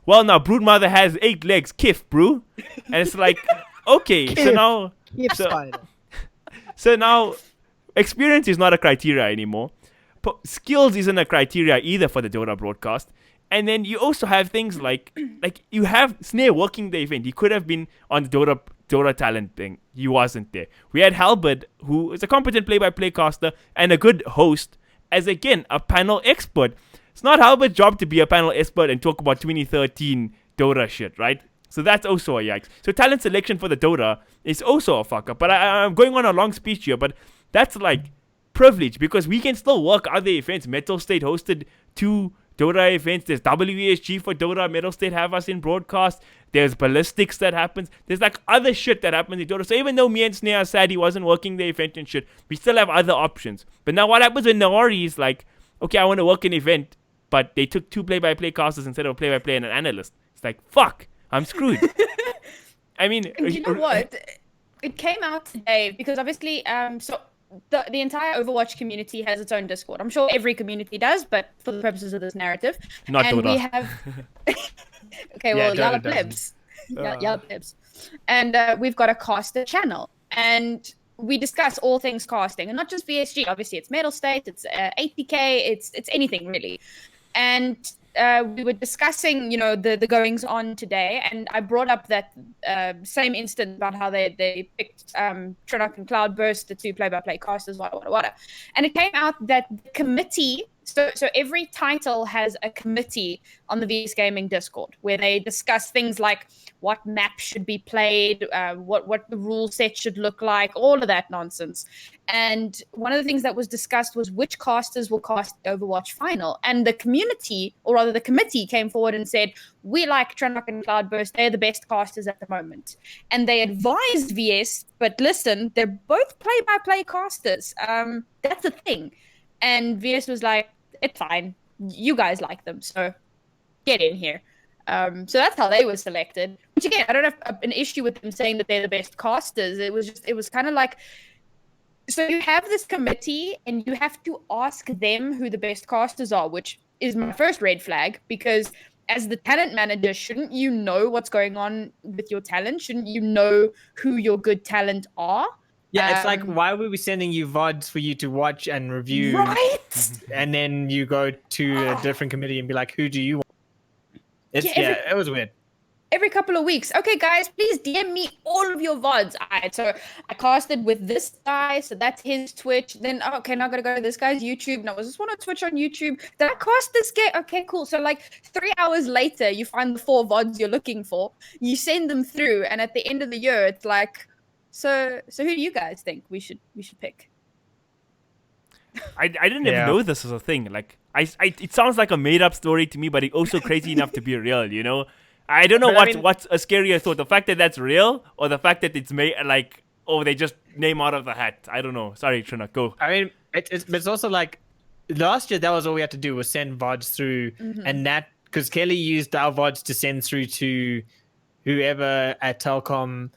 Speaker 1: well, now Broodmother has 8 legs, kiff, brew. And it's like, okay, so now experience is not a criteria anymore. Skills isn't a criteria either for the Dota broadcast. And then you also have things like you have Snare working the event. He could have been on the Dota talent thing. He wasn't there. We had Halbert, who is a competent play-by-play caster and a good host, as again a panel expert. It's not Halbert's job to be a panel expert and talk about 2013 Dota shit, right? So that's also a yikes. So talent selection for the Dota is also a fuck up. But I'm going on a long speech here, but that's like privilege because we can still work other events. Metal State hosted 2 Dota events. There's WESG for Dota. Metal State have us in broadcast. There's ballistics that happens. There's like other shit that happens in Dota. So even though me and Snare are sad he wasn't working the event and shit, we still have other options. But now what happens when Naori is like, okay, I want to work an event, but they took 2 play-by-play casters instead of a play-by-play and an analyst. It's like, fuck, I'm screwed. I mean...
Speaker 2: And you know what? It came out today because obviously, so the entire Overwatch community has its own Discord. I'm sure every community does, but for the purposes of this narrative.
Speaker 1: Not
Speaker 2: and
Speaker 1: Dota.
Speaker 2: we have... okay, well,
Speaker 3: Dota
Speaker 2: Yalla
Speaker 3: doesn't.
Speaker 2: Plebs. Yalla Plebs. And we've got a caster channel. And we discuss all things casting. And not just VSG. Obviously, it's Metal State, it's 80K, it's anything, really. And we were discussing, you know, the goings on today, and I brought up that same instance about how they picked Trinok and Cloudburst, the 2 play-by-play casters, whatever. And it came out that the committee, so every title has a committee on the VS Gaming Discord where they discuss things like what map should be played, what the rule set should look like, all of that nonsense. And one of the things that was discussed was which casters will cast the Overwatch final. And the community, or rather the committee, came forward and said, we like Trinok and Cloudburst. They're the best casters at the moment. And they advised VS, but listen, they're both play-by-play casters. That's a thing. And VS was like, it's fine. You guys like them, so get in here. So that's how they were selected. Which again, I don't have an issue with them saying that they're the best casters. It was kind of like, so you have this committee and you have to ask them who the best casters are, which is my first red flag, because as the talent manager, shouldn't you know what's going on with your talent? Shouldn't you know who your good talent are?
Speaker 3: Yeah, it's like, why would we sending you VODs for you to watch and review?
Speaker 2: Right?
Speaker 3: And then you go to a different committee and be like, who do you want? It's, it was weird.
Speaker 2: Every couple of weeks. Okay, guys, please DM me all of your VODs. Alright, so I casted with this guy, so that's his Twitch. Then, okay, now I gotta go to this guy's YouTube. No, was this one on Twitch on YouTube? Did I cast this guy? Okay, cool. So like 3 hours later, you find the 4 VODs you're looking for. You send them through, and at the end of the year, it's like, so who do you guys think we should pick?
Speaker 1: I didn't even know this was a thing. Like, it sounds like a made-up story to me, but it's also crazy enough to be real, you know? I don't know what's a scarier thought, the fact that that's real or the fact that it's made, like, oh, they just name out of the hat. I don't know. Sorry, Trina, go.
Speaker 3: I mean, it's also like, last year, that was all we had to do was send VODs through, and that, because Kelly used our VODs to send through to whoever at Telcom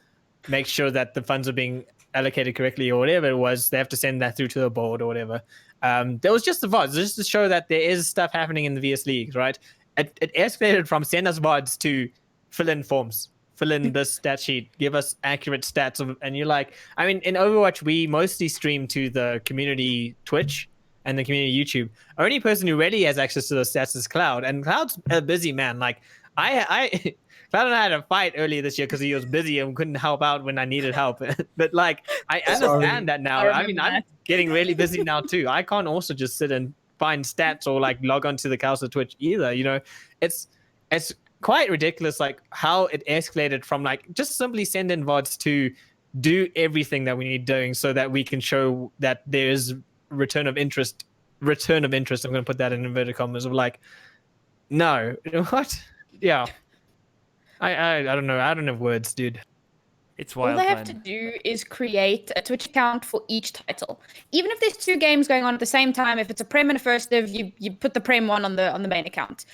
Speaker 3: makes sure that the funds are being allocated correctly or whatever it was. They have to send that through to the board or whatever. There was just the VODs, just to show that there is stuff happening in the VS leagues, right? It escalated from send us VODs to fill in forms, fill in this stat sheet, give us accurate stats. And you're like, I mean, in Overwatch, we mostly stream to the community Twitch and the community YouTube. Only person who really has access to those stats is Cloud. And Cloud's a busy man. Like, Cloud and I had a fight earlier this year because he was busy and couldn't help out when I needed help. But like, I understand that now. I mean, I'm getting really busy now too. I can't also just sit and find stats or like log onto the Council Twitch either. You know, it's quite ridiculous, like how it escalated from like just simply send in VODs to do everything that we need doing so that we can show that there is return of interest. I'm going to put that in inverted commas of like, no, what? Yeah. I don't know. I don't have words, dude.
Speaker 1: It's wild.
Speaker 2: All they have to do is create a Twitch account for each title. Even if there's 2 games going on at the same time, if it's a Prem and a First Div, you put the Prem one on the main account.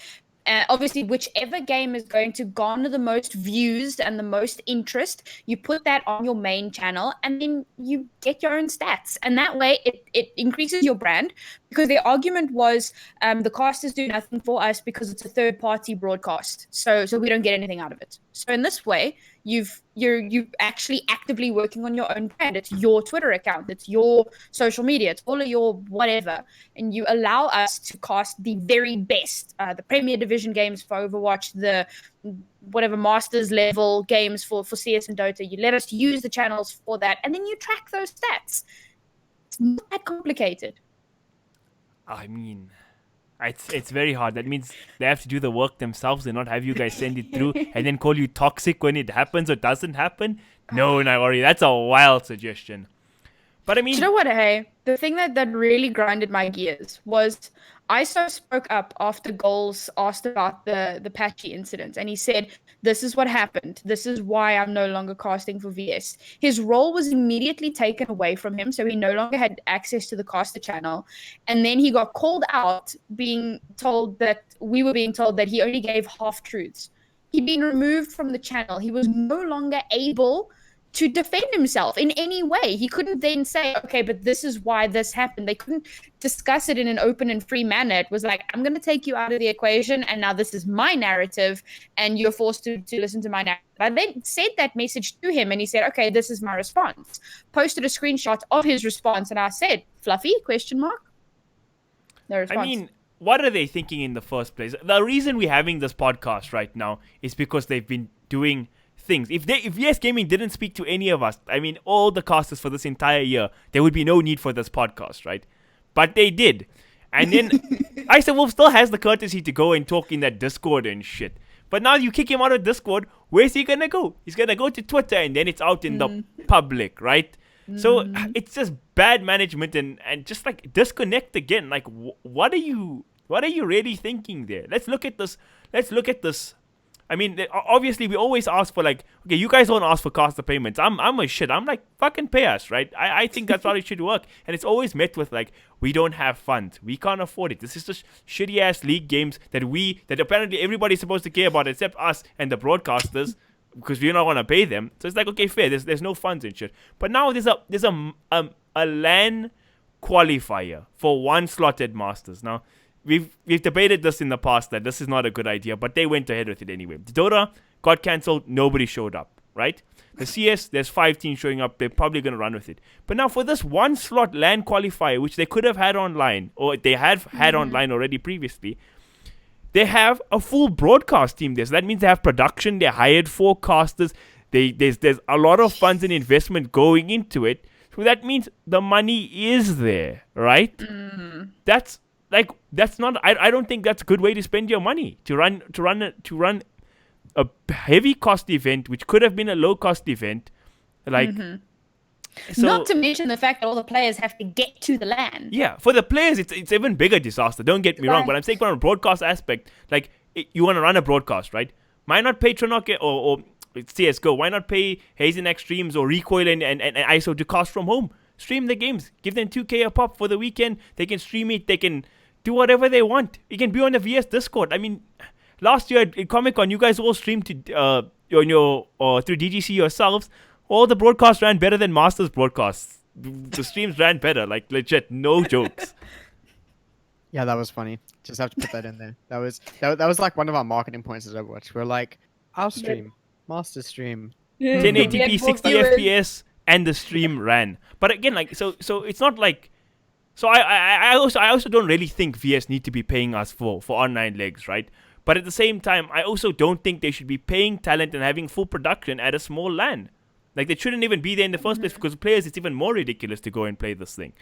Speaker 2: Obviously, whichever game is going to garner the most views and the most interest, you put that on your main channel, and then you get your own stats. And that way, it increases your brand. because their argument was the casters do nothing for us because it's a third-party broadcast, so we don't get anything out of it. So in this way, you're actually actively working on your own brand. It's your Twitter account, it's your social media, it's all of your whatever, and you allow us to cast the very best, the Premier Division games for Overwatch, the whatever Masters level games for CS and Dota. You let us use the channels for that, and then you track those stats. It's not that complicated.
Speaker 1: I mean, it's very hard. That means they have to do the work themselves and not have you guys send it through and then call you toxic when it happens or doesn't happen. No, Naori, that's a wild suggestion. But I mean,
Speaker 2: do you know what, hey? The thing that really grinded my gears was ISO spoke up after Goals asked about the Patchy incident, and he said, this is what happened. This is why I'm no longer casting for VS. His role was immediately taken away from him, so he no longer had access to the caster channel. And then he got called out, we were being told that he only gave half-truths. He'd been removed from the channel. He was no longer able to defend himself in any way. He couldn't then say, okay, but this is why this happened. They couldn't discuss it in an open and free manner. It was like, I'm going to take you out of the equation, and now this is my narrative, and you're forced to listen to my narrative. I then sent that message to him, and he said, okay, this is my response. Posted a screenshot of his response, and I said, Fluffy, question mark? No response.
Speaker 1: I mean, what are they thinking in the first place? The reason we're having this podcast right now is because they've been doing things. If VS Gaming didn't speak to any of us, I mean, all the casters for this entire year, there would be no need for this podcast, right? But they did. And then ISOWolf still has the courtesy to go and talk in that Discord and shit. But now you kick him out of Discord, where's he gonna go? He's gonna go to Twitter, and then it's out in the public, right? So it's just bad management and just like disconnect again. Like, what are you really thinking there? Let's look at this. I mean, obviously, we always ask for, like, okay, you guys don't ask for caster payments. I'm like, fucking pay us, right? I think that's how it should work. And it's always met with, like, we don't have funds. We can't afford it. This is just shitty-ass league games that apparently everybody's supposed to care about except us and the broadcasters because we don't want to pay them. So it's like, okay, fair. There's no funds and shit. But now there's a LAN qualifier for one slot at Masters. Now, We've debated this in the past that this is not a good idea, but they went ahead with it anyway. The Dota got cancelled, nobody showed up, right? The CS, there's 5 teams showing up, they're probably going to run with it. But now for this one slot LAN qualifier, which they could have had online, or they have had online already previously, they have a full broadcast team there. So that means they have production, they hired forecasters, there's a lot of funds and investment going into it. So that means the money is there, right? That's not. I don't think that's a good way to spend your money to run a heavy cost event, which could have been a low cost event. Like, so,
Speaker 2: not to mention the fact that all the players have to get to the LAN.
Speaker 1: Yeah, for the players, it's even bigger disaster. Don't get me wrong, but I'm saying from a broadcast aspect, like you want to run a broadcast, right? Why not pay Tronock or CS:GO? Why not pay Hazen Extremes or Recoil and ISO to cast from home? Stream the games. Give them 2K a pop for the weekend. They can stream it. They can do whatever they want. You can be on the VS Discord. I mean, last year at Comic-Con, you guys all streamed to through DGC yourselves. All the broadcasts ran better than Masters broadcasts. The streams ran better, like legit, no jokes.
Speaker 4: Yeah, that was funny. Just have to put that in there. That was like one of our marketing points as Overwatch. We're like, our stream, Master stream,
Speaker 1: 1080p, 60 FPS, and the stream ran. But again, like so it's not like. So I also don't really think VS need to be paying us for online legs, right? But at the same time, I also don't think they should be paying talent and having full production at a small LAN. Like, they shouldn't even be there in the first place because players, it's even more ridiculous to go and play this thing.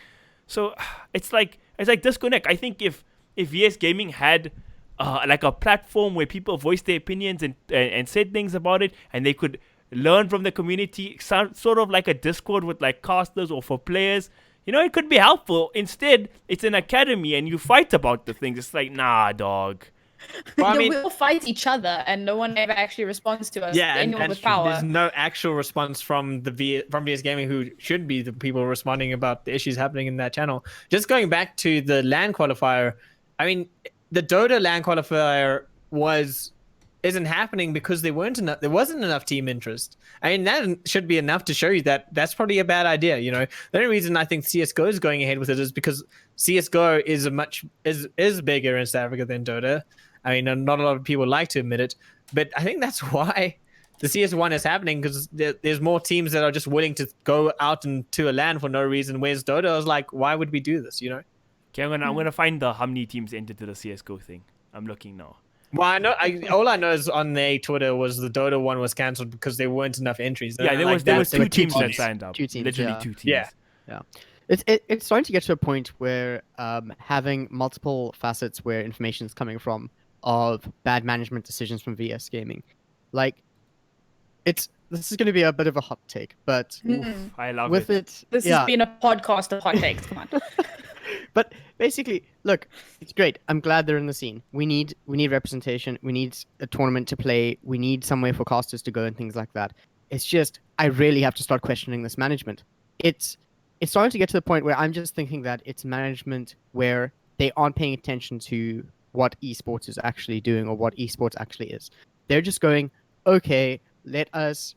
Speaker 1: So it's like disconnect. I think if VS Gaming had like a platform where people voice their opinions and said things about it, and they could learn from the community, sort of like a Discord with like casters or for players. You know, it could be helpful. Instead, it's an academy and you fight about the things. It's like, nah, dog.
Speaker 2: Well, we all fight each other and no one ever actually responds to us.
Speaker 3: Yeah,
Speaker 2: anyone with power.
Speaker 3: There's no actual response from VS Gaming, who should be the people responding about the issues happening in that channel. Just going back to the LAN qualifier, I mean, the Dota LAN qualifier was isn't happening because there wasn't enough team interest. I mean, that should be enough to show you that that's probably a bad idea. You know, the only reason I think CS:GO is going ahead with it is because CS:GO is bigger in South Africa than Dota. I mean, not a lot of people like to admit it, but I think that's why the CS1 is happening, because there's more teams that are just willing to go out into a LAN for no reason. Whereas Dota was like, why would we do this? You know?
Speaker 1: Okay, I'm gonna find how many teams entered to the CS:GO thing. I'm looking now.
Speaker 3: Well, all I know is on their Twitter was the Dota one was cancelled because there weren't enough entries.
Speaker 1: Yeah, there was two teams that signed up.
Speaker 4: Two teams,
Speaker 1: literally
Speaker 4: yeah.
Speaker 1: 2 teams.
Speaker 3: Yeah.
Speaker 4: It's starting to get to a point where having multiple facets where information is coming from of bad management decisions from VS Gaming, like this is going to be a bit of a hot take, but
Speaker 1: I love
Speaker 4: with
Speaker 1: it.
Speaker 2: This has been a podcast of hot takes. Come on.
Speaker 4: But basically, look, it's great. I'm glad they're in the scene. We need representation. We need a tournament to play. We need somewhere for casters to go and things like that. It's just, I really have to start questioning this management. It's starting to get to the point where I'm just thinking that it's management where they aren't paying attention to what esports is actually doing or what esports actually is. They're just going, okay, let us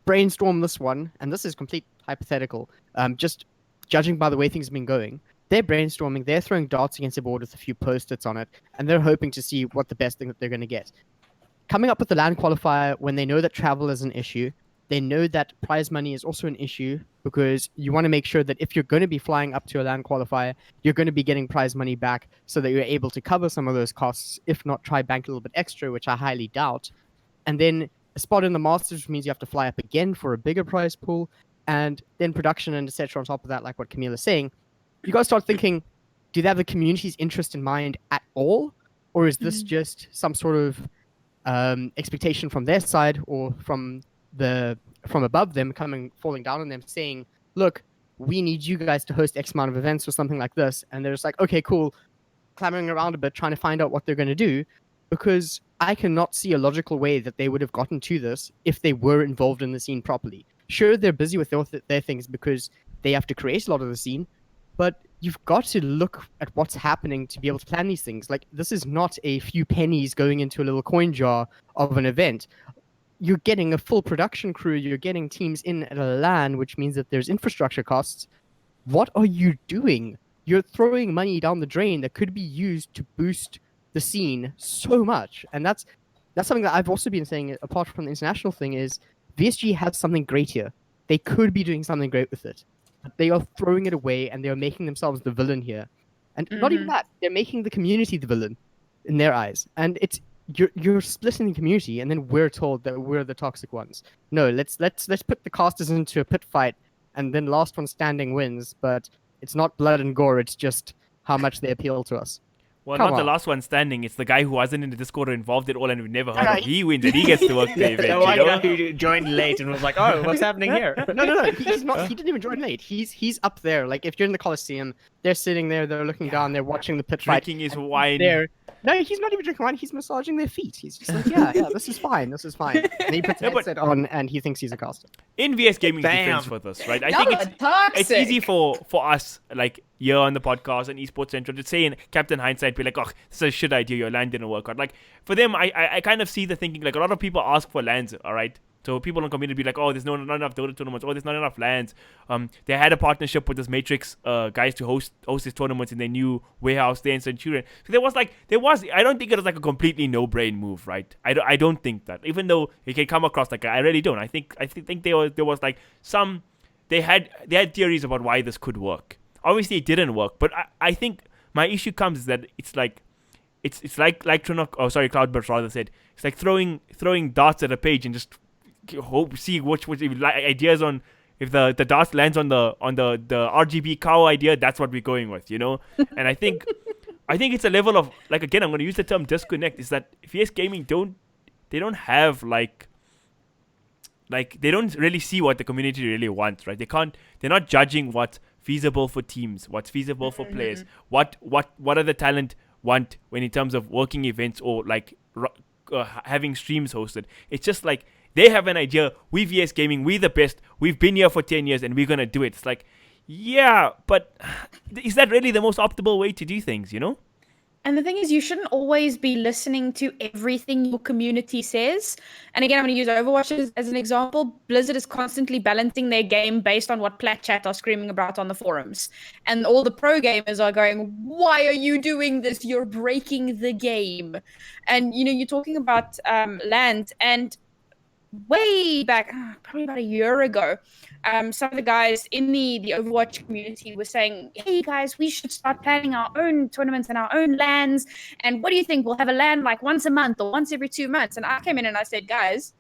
Speaker 4: brainstorm this one, and this is complete hypothetical. Just judging by the way things have been going, they're brainstorming, they're throwing darts against the board with a few post-its on it, and they're hoping to see what the best thing that they're going to get. Coming up with the LAN qualifier when they know that travel is an issue, they know that prize money is also an issue, because you want to make sure that if you're going to be flying up to a LAN qualifier, you're going to be getting prize money back so that you're able to cover some of those costs, if not try bank a little bit extra, which I highly doubt. And then a spot in the Masters, which means you have to fly up again for a bigger prize pool, and then production and etc. on top of that, like what Camille is saying. You got to start thinking, do they have the community's interest in mind at all? Or is this just some sort of expectation from their side or from above them falling down on them saying, look, we need you guys to host X amount of events or something like this. And they're just like, okay, cool, clamoring around a bit, trying to find out what they're going to do, because I cannot see a logical way that they would have gotten to this if they were involved in the scene properly. Sure, they're busy with their things because they have to create a lot of the scene, but you've got to look at what's happening to be able to plan these things. Like, this is not a few pennies going into a little coin jar of an event. You're getting a full production crew, you're getting teams in at a LAN, which means that there's infrastructure costs. What are you doing? You're throwing money down the drain that could be used to boost the scene so much. And that's something that I've also been saying, apart from the international thing, is VSG has something great here. They could be doing something great with it. They are throwing it away, and they are making themselves the villain here. And not even that, they're making the community the villain in their eyes. And it's you're splitting the community, and then we're told that we're the toxic ones. No, let's put the casters into a pit fight, and then last one standing wins. But it's not blood and gore; it's just how much they appeal to us.
Speaker 1: Well,
Speaker 4: Come
Speaker 1: not the
Speaker 4: on.
Speaker 1: last one standing. It's the guy who wasn't in the Discord or involved at all, and we've never heard of. He wins, and he gets to work the event.
Speaker 3: The
Speaker 1: You
Speaker 3: one
Speaker 1: know?
Speaker 3: guy who joined late and was like, "Oh, what's happening here?"
Speaker 4: No. He's not. He didn't even join late. He's up there. Like, if you're in the Coliseum, they're sitting there, they're looking down, they're watching the pit fight.
Speaker 1: Drinking his wine.
Speaker 4: No, he's not even drinking wine. He's massaging their feet. He's just like, yeah, this is fine. And he puts a headset on, and he thinks he's a caster.
Speaker 1: In VS Gaming's defense for this, right? I think it's easy for us, like, here on the podcast and Esports Central, to say in Captain Hindsight, be like, oh, this is a shit idea, your LAN didn't work out. Like, for them, I kind of see the thinking, like, a lot of people ask for LANs, all right? So people in the community be like, oh, there's not enough Dota tournaments, oh, there's not enough LANs. They had a partnership with this Matrix guys to host these tournaments in their new warehouse there in Centurion. So there was, I don't think it was like a completely no-brain move, right? I don't think that, even though it can come across like, I really don't. I think there was like some, they had theories about why this could work. Obviously it didn't work, but I think my issue comes is that it's like Cloudburst rather said, it's like throwing darts at a page and just see which ideas on, if the dart lands on the RGB cow idea, that's what we're going with, you know. And I think it's a level of, like, again, I'm going to use the term disconnect, is that VS Gaming don't have like they don't really see what the community really wants, right? They're not judging what's feasible for teams, what's feasible for players, what are the talent want when in terms of working events or like having streams hosted. It's just like, they have an idea, we VS Gaming, we the best, we've been here for 10 years and we're going to do it. It's like, yeah, but is that really the most optimal way to do things, you know?
Speaker 2: And the thing is, you shouldn't always be listening to everything your community says. And again, I'm going to use Overwatch as an example. Blizzard is constantly balancing their game based on what Plat Chat are screaming about on the forums. And all the pro gamers are going, why are you doing this? You're breaking the game. And, you're talking about land. And way back, probably about a year ago, some of the guys in the Overwatch community were saying, hey guys, we should start planning our own tournaments and our own LANs. And what do you think? We'll have a LAN like once a month or once every 2 months. And I came in and I said, guys,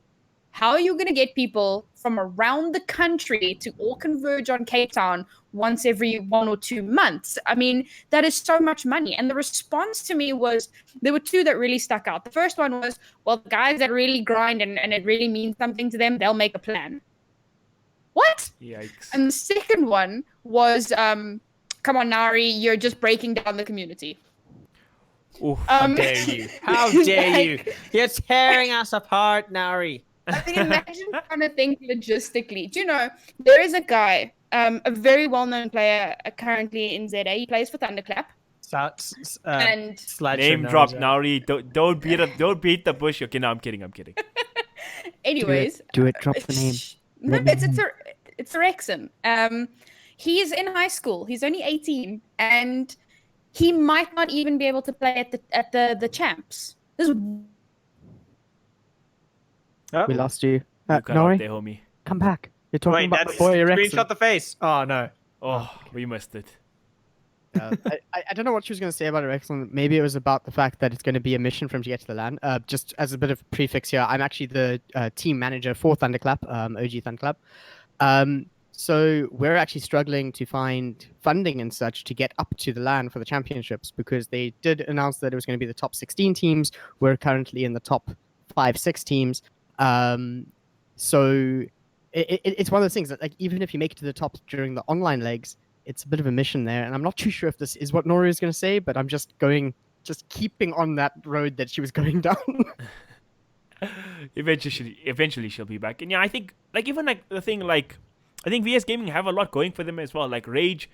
Speaker 2: how are you going to get people from around the country to all converge on Cape Town once every 1 or 2 months? I mean, that is so much money. And the response to me was, there were two that really stuck out. The first one was, well, the guys that really grind and it really means something to them, they'll make a plan. What?
Speaker 1: Yikes.
Speaker 2: And the second one was, come on, Nari, you're just breaking down the community.
Speaker 1: Ooh,
Speaker 3: How dare you? How dare you? You're tearing us apart, Nari.
Speaker 2: I mean, imagine trying to think logistically. Do you know, there is a guy, a very well-known player currently in ZA. He plays for Thunderclap.
Speaker 3: And
Speaker 1: name drop, Nari. Don't beat the bush. Okay, no, I'm kidding.
Speaker 2: Anyways,
Speaker 4: do it. Drop the name.
Speaker 2: No, it's Rexon. He's in high school. He's only 18, and he might not even be able to play at the champs. This is
Speaker 4: We lost you.
Speaker 1: You cut out
Speaker 4: Nori,
Speaker 1: there, homie.
Speaker 4: come back. You're talking about
Speaker 3: that's
Speaker 4: boy Rexon.
Speaker 3: screenshot the face. Oh no.
Speaker 1: Oh, we missed it.
Speaker 4: I don't know what she was going to say about Rexon. Maybe it was about the fact that it's going to be a mission for him to get to the land. Just as a bit of prefix here, I'm actually the team manager for Thunderclap, OG Thunderclap. So we're actually struggling to find funding and such to get up to the land for the championships, because they did announce that it was going to be the top 16 teams. We're currently in the top 5-6 teams. So it's one of those things that, like, even if you make it to the top during the online legs, it's a bit of a mission there. And I'm not too sure if this is what Nori is going to say, but I'm just keeping on that road that she was going down.
Speaker 1: Eventually she'll be back. And yeah, I think I think VS Gaming have a lot going for them as well. Like Rage,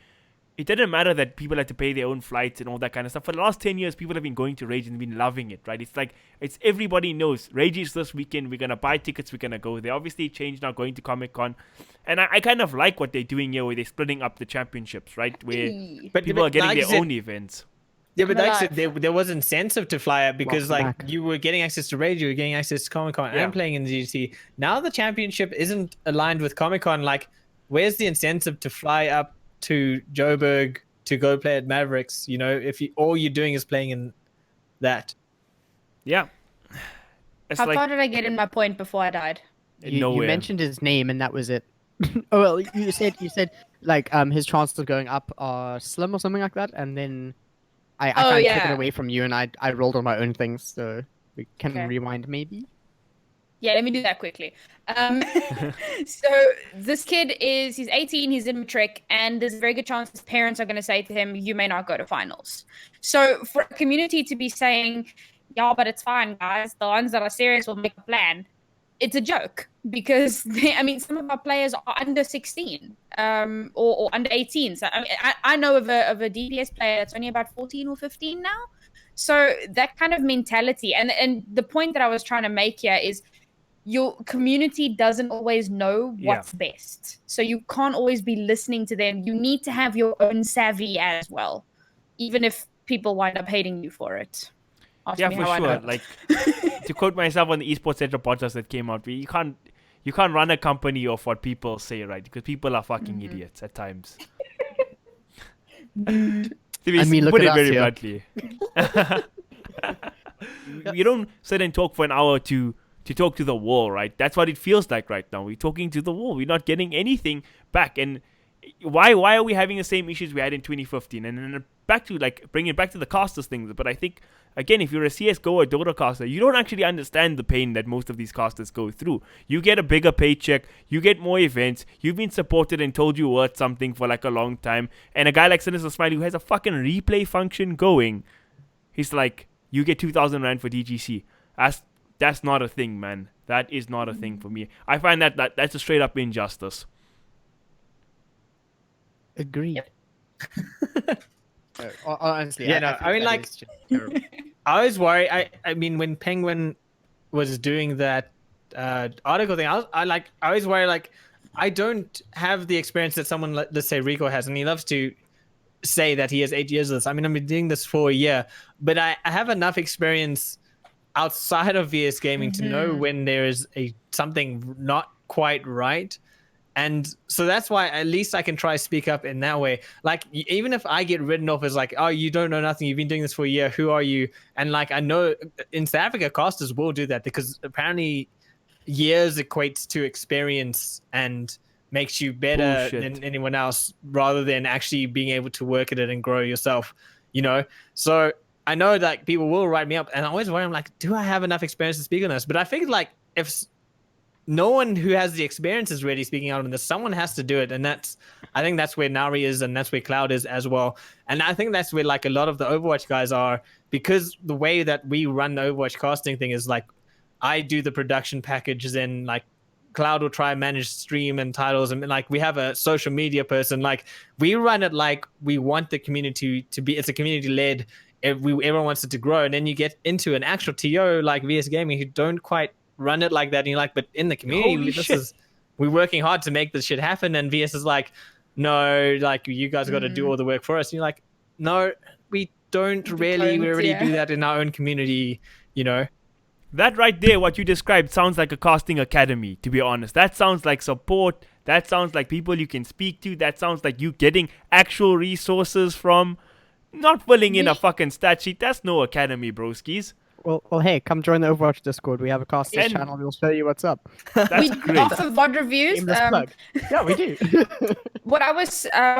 Speaker 1: it didn't matter that people had to pay their own flights and all that kind of stuff. For the last 10 years, people have been going to Rage and been loving it, right? It's everybody knows Rage is this weekend. We're going to buy tickets. We're going to go. They obviously changed now, going to Comic-Con. And I kind of like what they're doing here, where they're splitting up the championships, right? Where people are getting their own events.
Speaker 3: Yeah, but like I said, there was incentive to fly up because
Speaker 4: Welcome back.
Speaker 3: you were getting access to Rage, you were getting access to Comic-Con and playing in the GT. Now the championship isn't aligned with Comic-Con. Like, where's the incentive to fly up to Joburg to go play at Mavericks, if all you're doing is playing in that?
Speaker 1: Yeah.
Speaker 2: How far did I get in my point before I died?
Speaker 4: You mentioned his name and that was it. Oh well, you said like his chances of going up are slim or something like that, and then I kind of took it away from you and I rolled on my own things, so we can rewind maybe.
Speaker 2: Yeah, let me do that quickly. So this kid he's 18, he's in matric, and there's a very good chance his parents are going to say to him, you may not go to finals. So for a community to be saying, yeah, but it's fine, guys, the ones that are serious will make a plan, it's a joke, because some of our players are under 16 or under 18. So I know of a DPS player that's only about 14 or 15 now. So that kind of mentality, and the point that I was trying to make here is, your community doesn't always know what's best. So you can't always be listening to them. You need to have your own savvy as well, even if people wind up hating you for it. Ask me
Speaker 1: for
Speaker 2: how I
Speaker 1: sure.
Speaker 2: know.
Speaker 1: Like, to quote myself on the Esports Central podcast that came out, you can't run a company off what people say, right? Because people are fucking idiots at times.
Speaker 4: Look
Speaker 1: put
Speaker 4: at
Speaker 1: it very
Speaker 4: us
Speaker 1: bluntly. You don't sit and talk for an hour to talk to the wall, right? That's what it feels like right now. We're talking to the wall. We're not getting anything back. And why are we having the same issues we had in 2015? And then back to bringing it back to the casters things. But I think, again, if you're a CSGO or Dota caster, you don't actually understand the pain that most of these casters go through. You get a bigger paycheck, you get more events, you've been supported and told you're worth something for a long time. And a guy like Sinister Smiley, who has a fucking replay function going, he's like, you get 2,000 Rand for DGC. That's not a thing, man. That is not a thing for me. I find that's a straight up injustice.
Speaker 4: Agreed. Honestly,
Speaker 3: Yeah,
Speaker 4: I
Speaker 3: no,
Speaker 4: think
Speaker 3: I mean,
Speaker 4: that
Speaker 3: like,
Speaker 4: is just terrible.
Speaker 3: I was worried. I mean, when Penguin was doing that article thing, I was worried, like, I don't have the experience that someone, let's say Rico has, and he loves to say that he has 8 years of this. I mean, I've been doing this for a year, but I have enough experience outside of VS gaming to know when there is something not quite right. And so that's why at least I can try to speak up in that way. Like, even if I get written off as like, oh, you don't know nothing, you've been doing this for a year, who are you? And like, I know in South Africa, casters will do that because apparently years equates to experience and makes you better than anyone else, rather than actually being able to work at it and grow yourself, you know? So I know that people will write me up, and I always worry, I'm like, do I have enough experience to speak on this? But I figured, like, if no one who has the experience is really speaking out on this, someone has to do it. And I think that's where Nari is, and that's where Cloud is as well. And I think that's where, like, a lot of the Overwatch guys are, because the way that we run the Overwatch casting thing is, like, I do the production packages, and like Cloud will try and manage stream and titles, and like we have a social media person. Like, we run it like we want the community to be. It's a community led. Everyone wants it to grow, and then you get into an actual TO like VS Gaming who don't quite run it like that. And you're like, but in the community, we're working hard to make this shit happen. And VS is like, no, like, you guys got to do all the work for us. And you're like, no, we don't really. We already do that in our own community, you know.
Speaker 1: That right there, what you described, sounds like a casting academy, to be honest. That sounds like support. That sounds like people you can speak to. That sounds like you getting actual resources from, not filling in a fucking stat sheet. That's no academy, broskies.
Speaker 4: Well, hey, come join the Overwatch Discord. We have a casting channel. We'll show you what's up.
Speaker 1: That's
Speaker 2: we
Speaker 1: great.
Speaker 2: offer VOD reviews.
Speaker 4: Plug. Yeah, we do.
Speaker 2: What I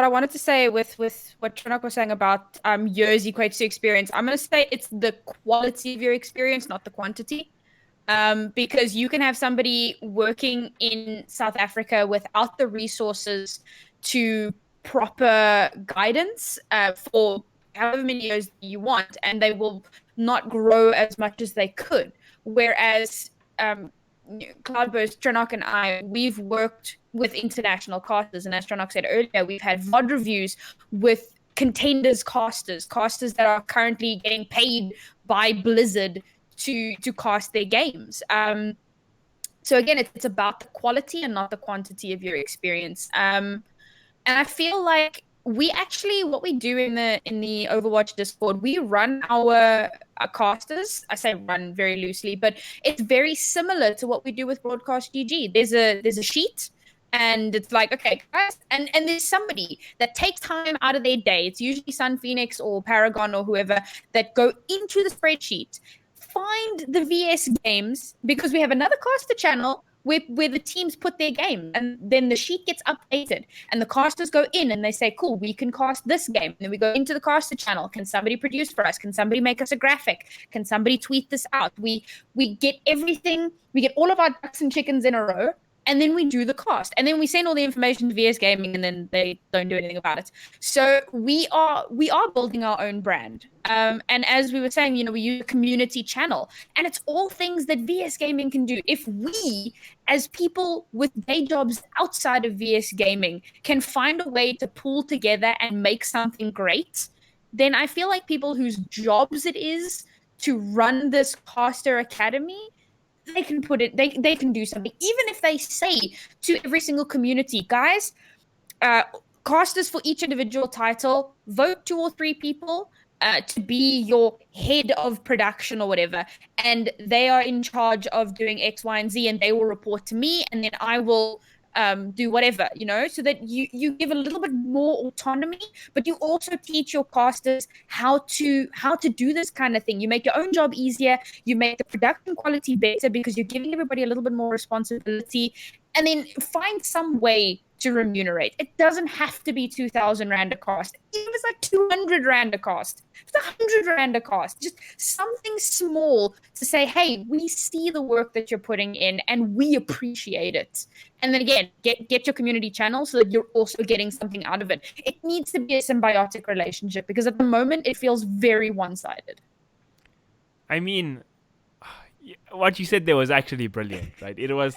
Speaker 2: wanted to say with what Tronak was saying about years equates to experience, I'm going to say it's the quality of your experience, not the quantity. Because you can have somebody working in South Africa without the resources to proper guidance for however many years you want, and they will not grow as much as they could. Whereas Cloudburst, Tronak, and I, we've worked with international casters, and as Tronak said earlier, we've had VOD reviews with contenders casters that are currently getting paid by Blizzard to cast their games. So again, it's about the quality and not the quantity of your experience. And I feel like what we do in the Overwatch Discord, we run our casters. I say run very loosely, but it's very similar to what we do with Broadcast GG. There's a sheet, and it's like, okay, guys, and there's somebody that takes time out of their day. It's usually Sun Phoenix or Paragon or whoever that go into the spreadsheet, find the VS games, because we have another caster channel where the teams put their game, and then the sheet gets updated and the casters go in and they say, cool, we can cast this game. And then we go into the caster channel. Can somebody produce for us? Can somebody make us a graphic? Can somebody tweet this out? We get everything. We get all of our ducks and chickens in a row, and then we do the cast, and then we send all the information to VS Gaming, and then they don't do anything about it. So we are building our own brand. And as we were saying, we use a community channel, and it's all things that VS Gaming can do. If we, as people with day jobs outside of VS Gaming, can find a way to pull together and make something great, then I feel like people whose jobs it is to run this caster academy, they can they can do something. Even if they say to every single community, guys, casters for each individual title, vote 2 or 3 people to be your head of production or whatever, and they are in charge of doing X, Y, and Z, and they will report to me, and then I will do whatever, so that you give a little bit more autonomy, but you also teach your casters how to do this kind of thing. You make your own job easier, you make the production quality better because you're giving everybody a little bit more responsibility, and then find some way to remunerate. It doesn't have to be 2,000 Rand a cost. Even if it's like 200 Rand a cost, it's 100 Rand a cost. Just something small to say, hey, we see the work that you're putting in and we appreciate it. And then again, get your community channel so that you're also getting something out of it. It needs to be a symbiotic relationship, because at the moment it feels very one-sided.
Speaker 1: I mean, what you said there was actually brilliant, right? It was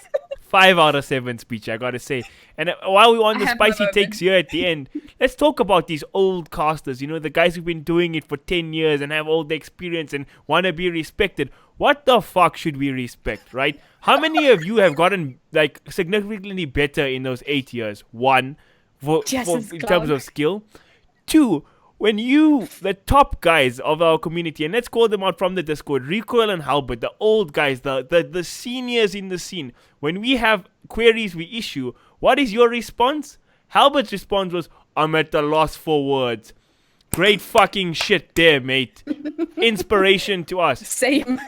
Speaker 1: 5 out of 7 speech, I gotta say. And while we're on the
Speaker 2: I have my
Speaker 1: spicy takes here at the end, let's talk about these old casters. You know, the guys who've been doing it for 10 years and have all the experience and want to be respected. What the fuck should we respect, right? How many of you have gotten like significantly better in those 8 years? One, in terms of skill. Two, when you, the top guys of our community, and let's call them out from the Discord, Recoil and Halbert, the old guys, the seniors in the scene, when we have queries we issue, what is your response? Halbert's response was, I'm at a loss for words. Great fucking shit there, mate. Inspiration to us.
Speaker 2: Same.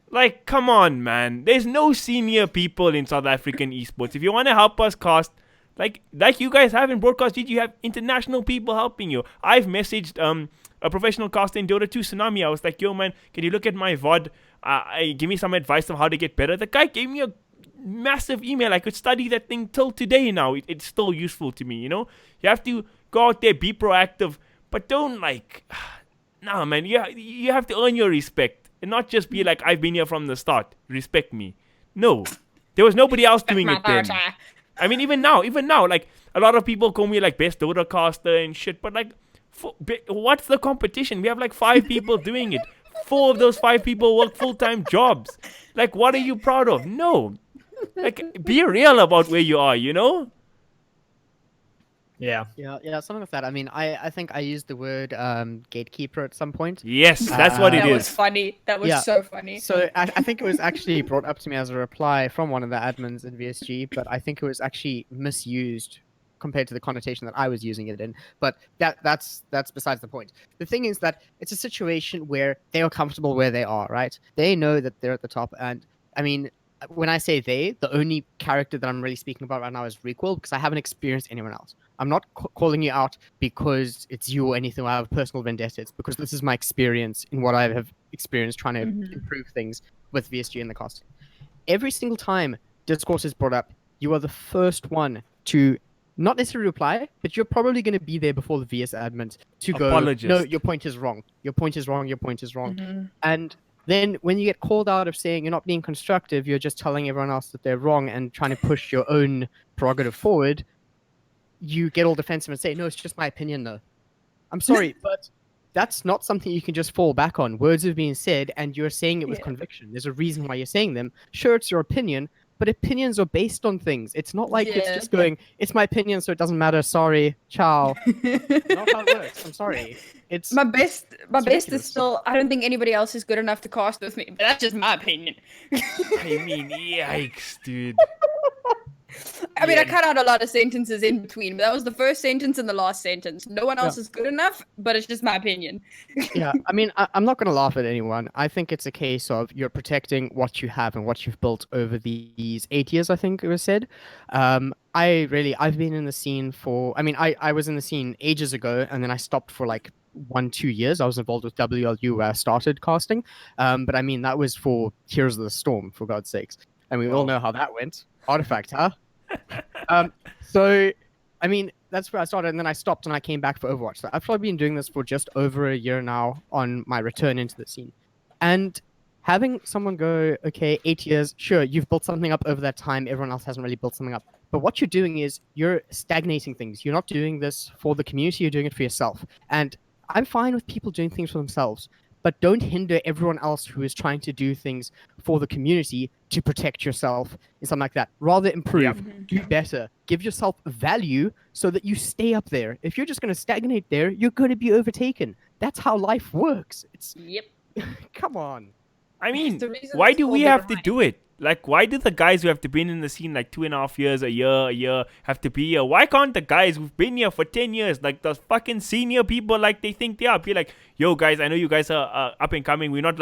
Speaker 1: Like, come on, man. There's no senior people in South African esports. If you want to help us cast, like you guys have in Broadcast GG, you have international people helping you. I've messaged a professional caster in Dota 2, Tsunami. I was like, yo, man, can you look at my VOD? Give me some advice on how to get better. The guy gave me a massive email. I could study that thing till today now. It's still useful to me, you know? You have to go out there, be proactive, but don't like... Nah, man, you have to earn your respect. And not just be like, I've been here from the start. Respect me. No. There was nobody else doing it then. I mean, even now, like, a lot of people call me, like, best Dota caster and shit, but, like, what's the competition? We have, like, 5 people doing it. 4 of those 5 people work full-time jobs. Like, what are you proud of? No. Like, be real about where you are, you know?
Speaker 3: Yeah,
Speaker 4: something like that. I mean, I think I used the word gatekeeper at some point.
Speaker 1: Yes, that's what it
Speaker 2: that
Speaker 1: is.
Speaker 2: That was funny. That was so funny.
Speaker 4: So I think it was actually brought up to me as a reply from one of the admins in VSG, but I think it was actually misused compared to the connotation that I was using it in. But that's besides the point. The thing is that it's a situation where they are comfortable where they are, right? They know that they're at the top, and I mean, when I say they, the only character that I'm really speaking about right now is Recoil, because I haven't experienced anyone else. I'm not calling you out because it's you or anything. I have personal vendetta. It's because this is my experience in what I have experienced trying to improve things with VSG and the casting. Every single time discourse is brought up, you are the first one to not necessarily reply, but you're probably going to be there before the VS admins to go, no, your point is wrong. Your point is wrong. Your point is wrong. And then when you get called out of saying you're not being constructive, you're just telling everyone else that they're wrong and trying to push your own prerogative forward, you get all defensive and say, no, it's just my opinion, though. I'm sorry, but that's not something you can just fall back on. Words have been said, and you're saying it with conviction. There's a reason why you're saying them. Sure, it's your opinion, but opinions are based on things. It's not like it's just going, it's my opinion, so it doesn't matter. Sorry, ciao. Not how it works. I'm sorry. It's
Speaker 2: my best is still, I don't think anybody else is good enough to cast with me, but that's just my opinion.
Speaker 1: I mean, yikes, dude.
Speaker 2: I mean, I cut out a lot of sentences in between, but that was the first sentence and the last sentence. No one else is good enough, but it's just my opinion.
Speaker 4: I mean, I'm not going to laugh at anyone. I think it's a case of you're protecting what you have and what you've built over these 8 years, I think it was said. I've been in the scene for, I mean, I was in the scene ages ago, and then I stopped for like 1-2 years. I was involved with WLU where I started casting. But I mean, that was for Heroes of the Storm, for God's sakes. And we all know how that went. Artifact, huh? So, I mean, that's where I started, and then I stopped and I came back for Overwatch. So I've probably been doing this for just over a year now on my return into the scene. And having someone go, okay, 8 years, sure, you've built something up over that time, everyone else hasn't really built something up. But what you're doing is you're stagnating things. You're not doing this for the community, you're doing it for yourself. And I'm fine with people doing things for themselves, but don't hinder everyone else who is trying to do things for the community to protect yourself and something like that. Rather improve, do better, give yourself value so that you stay up there. If you're just going to stagnate there, you're going to be overtaken. That's how life works. Come on.
Speaker 1: I mean, why do we have to do it? Like, why do the guys who have to been in the scene like 2.5 years, a year, have to be here? Why can't the guys who've been here for 10 years, like those fucking senior people, like they think they are, be like, yo, guys, I know you guys are up and coming. We're not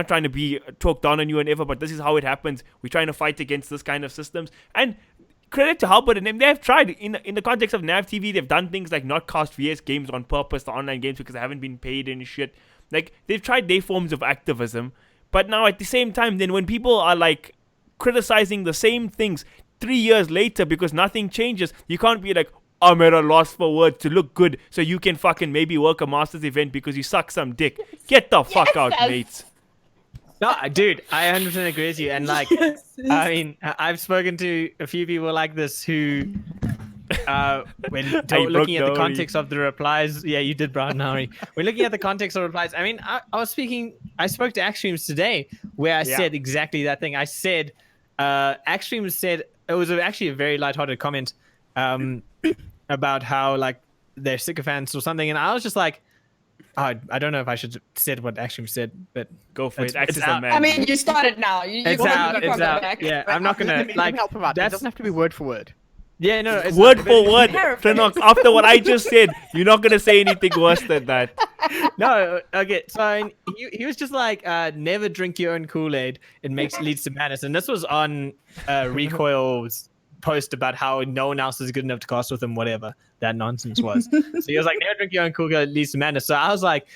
Speaker 1: trying to be talked down on you and ever, but this is how it happens. We're trying to fight against this kind of systems. And credit to Halbert and them, they have tried. In the context of Nav TV, they've done things like not cast VS games on purpose, the online games, because they haven't been paid and shit. Like, they've tried their forms of activism. But now at the same time, then when people are like criticizing the same things 3 years later because nothing changes, you can't be like, I'm at a loss for words to look good so you can fucking maybe work a Masters event because you suck some dick. Get the fuck out, mates.
Speaker 3: No, dude, I 100% agree with you. And like, I mean, I've spoken to a few people like this who, when looking at the context of the replies, yeah, you did, Brian Nari. When looking at the context of replies, I mean, I spoke to Axtreams today where I said exactly that thing. I said, Axtreams said, it was actually a very lighthearted comment about how like they're sycophants or something. And I was just like, I don't know if I should have said what Axtreams said, but
Speaker 1: go for it. Access
Speaker 3: out.
Speaker 1: man.
Speaker 2: I mean, you started now.
Speaker 3: It's out.
Speaker 2: Back.
Speaker 3: Yeah, I'm not gonna
Speaker 4: let me help him out. It doesn't have to be word for word.
Speaker 3: Yeah, no, it's
Speaker 1: word
Speaker 3: not,
Speaker 1: for word.
Speaker 2: Paraphrase.
Speaker 1: Trenok, after what I just said, you're not gonna say anything worse than that.
Speaker 3: No, okay. So I mean, he was just like, never drink your own Kool-Aid. It leads to madness. And this was on Recoil's post about how no one else is good enough to cast with him, whatever that nonsense was. So he was like, never drink your own Kool-Aid, it leads to madness. So I was like,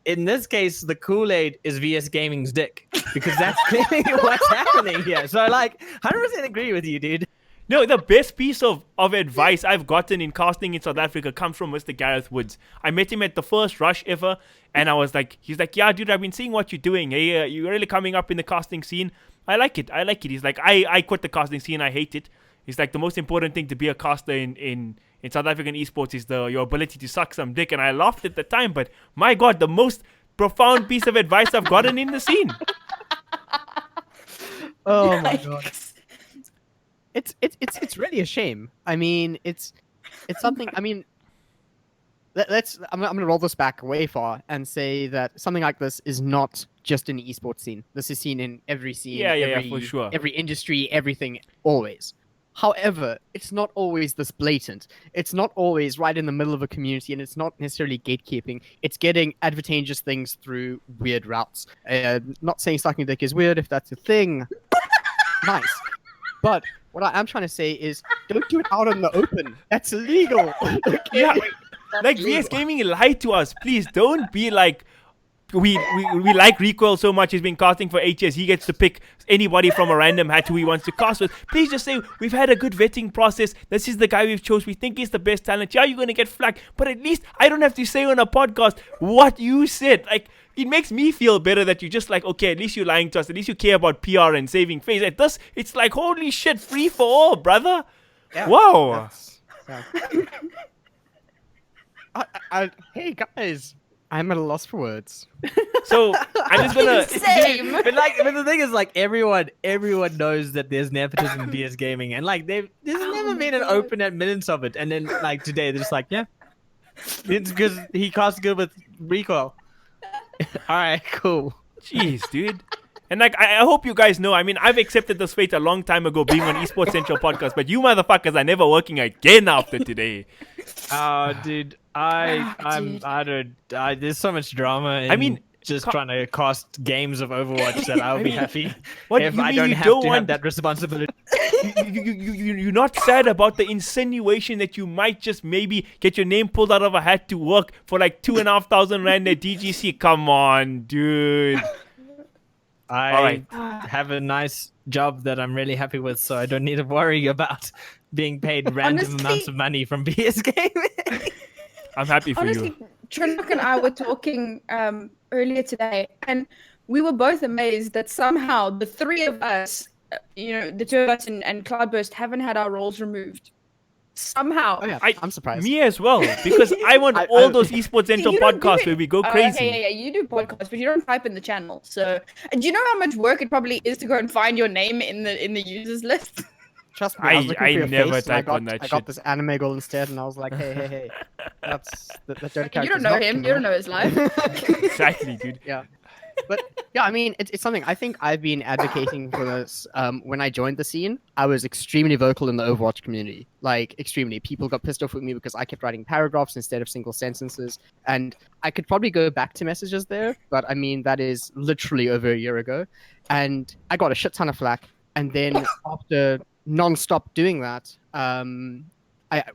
Speaker 3: in this case, the Kool-Aid is VS Gaming's dick, because that's clearly what's happening here. So like, 100% agree with you, dude.
Speaker 1: No, the best piece of advice I've gotten in casting in South Africa comes from Mr. Gareth Woods. I met him at the first rush ever, and I was like, he's like, yeah, dude, I've been seeing what you're doing. Hey, you're really coming up in the casting scene. I like it. He's like, I quit the casting scene. I hate it. He's like, the most important thing to be a caster in South African esports is your ability to suck some dick. And I laughed at the time, but my God, the most profound piece of advice I've gotten in the scene.
Speaker 4: Oh my God. It's really a shame. I mean, it's something. I mean, I'm gonna roll this back way far and say that something like this is not just in the esports scene. This is seen in every scene.
Speaker 1: Yeah, for sure.
Speaker 4: Every industry, everything, always. However, it's not always this blatant. It's not always right in the middle of a community, and it's not necessarily gatekeeping. It's getting advantageous things through weird routes. Not saying sucking dick is weird if that's a thing. Nice. But what I am trying to say is, don't do it out in the open. That's illegal. Okay?
Speaker 1: Yeah, like VS Gaming lied to us. Please don't be like, we like Recoil so much. He's been casting for 8 years. He gets to pick anybody from a random hat who he wants to cast with. Please just say, we've had a good vetting process. This is the guy we've chose. We think he's the best talent. Yeah, you're going to get flack. But at least I don't have to say on a podcast what you said. Like, it makes me feel better that you're just like, okay, at least you're lying to us. At least you care about PR and saving face. At this, it's like, holy shit, free for all, brother.
Speaker 4: Yeah,
Speaker 1: wow.
Speaker 4: Hey, guys. I'm at a loss for words.
Speaker 1: So I'm just gonna.
Speaker 2: Same.
Speaker 3: But the thing is, like, everyone knows that there's nepotism in VS Gaming, and like there's never been an open admittance of it. And then like today, they're just like, yeah, it's because he cast good with Recoil. All right, cool.
Speaker 1: Jeez, dude. And like, I hope you guys know, I mean, I've accepted this fate a long time ago being on Esports Central podcast, but you motherfuckers are never working again after today.
Speaker 3: Dude, there's so much drama.
Speaker 1: I mean,
Speaker 3: just trying to cast games of Overwatch that I'll be happy
Speaker 1: what
Speaker 3: if
Speaker 1: you
Speaker 3: I
Speaker 1: mean
Speaker 3: don't
Speaker 1: you
Speaker 3: have
Speaker 1: don't
Speaker 3: to
Speaker 1: want-
Speaker 3: have that responsibility.
Speaker 1: You're not sad about the insinuation that you might just maybe get your name pulled out of a hat to work for like 2,500 rand at DGC. Come on, dude.
Speaker 3: I have a nice job that I'm really happy with, so I don't need to worry about being paid random amounts of money from VS Gaming.
Speaker 1: I'm happy for
Speaker 2: Honestly,
Speaker 1: you.
Speaker 2: Trenok and I were talking earlier today, and we were both amazed that somehow the three of us, the two of us and Cloudburst haven't had our roles removed. Somehow.
Speaker 4: Oh, yeah, I'm surprised.
Speaker 1: Me as well, because I want all those Esports Central
Speaker 2: You don't do
Speaker 1: podcasts
Speaker 2: it.
Speaker 1: where we go crazy.
Speaker 2: Okay, yeah, you do podcasts, but you don't type in the channel. So, and do you know how much work it probably is to go and find your name in the users list?
Speaker 4: Trust me, I was looking
Speaker 1: I
Speaker 4: for your
Speaker 1: never
Speaker 4: face, and
Speaker 1: type on that
Speaker 4: I
Speaker 1: shit.
Speaker 4: got this anime girl instead, and I was like, hey. That's that dirty character.
Speaker 2: You don't know him. You don't know his life.
Speaker 1: Exactly, dude.
Speaker 4: Yeah. But yeah, I mean, it's something I think I've been advocating for this. When I joined the scene, I was extremely vocal in the Overwatch community. Like, extremely. People got pissed off with me because I kept writing paragraphs instead of single sentences. And I could probably go back to messages there, but I mean, that is literally over a year ago. And I got a shit ton of flack. And then after non-stop doing that,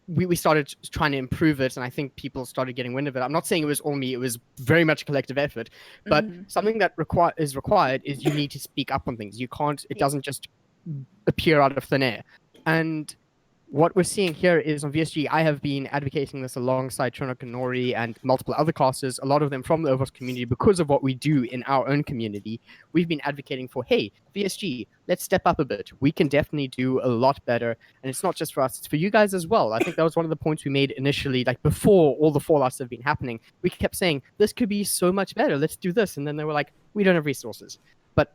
Speaker 4: we started trying to improve it, and I think people started getting wind of it. I'm not saying it was all me; it was very much a collective effort. But something that is required is you need to speak up on things. You can't; it doesn't just appear out of thin air. And what we're seeing here is on VSG, I have been advocating this alongside Trinok and Nori and multiple other casters, a lot of them from the Overwatch community, because of what we do in our own community. We've been advocating for, hey, VSG, let's step up a bit. We can definitely do a lot better. And it's not just for us, it's for you guys as well. I think that was one of the points we made initially, like before all the fallouts have been happening. We kept saying, this could be so much better. Let's do this. And then they were like, we don't have resources. But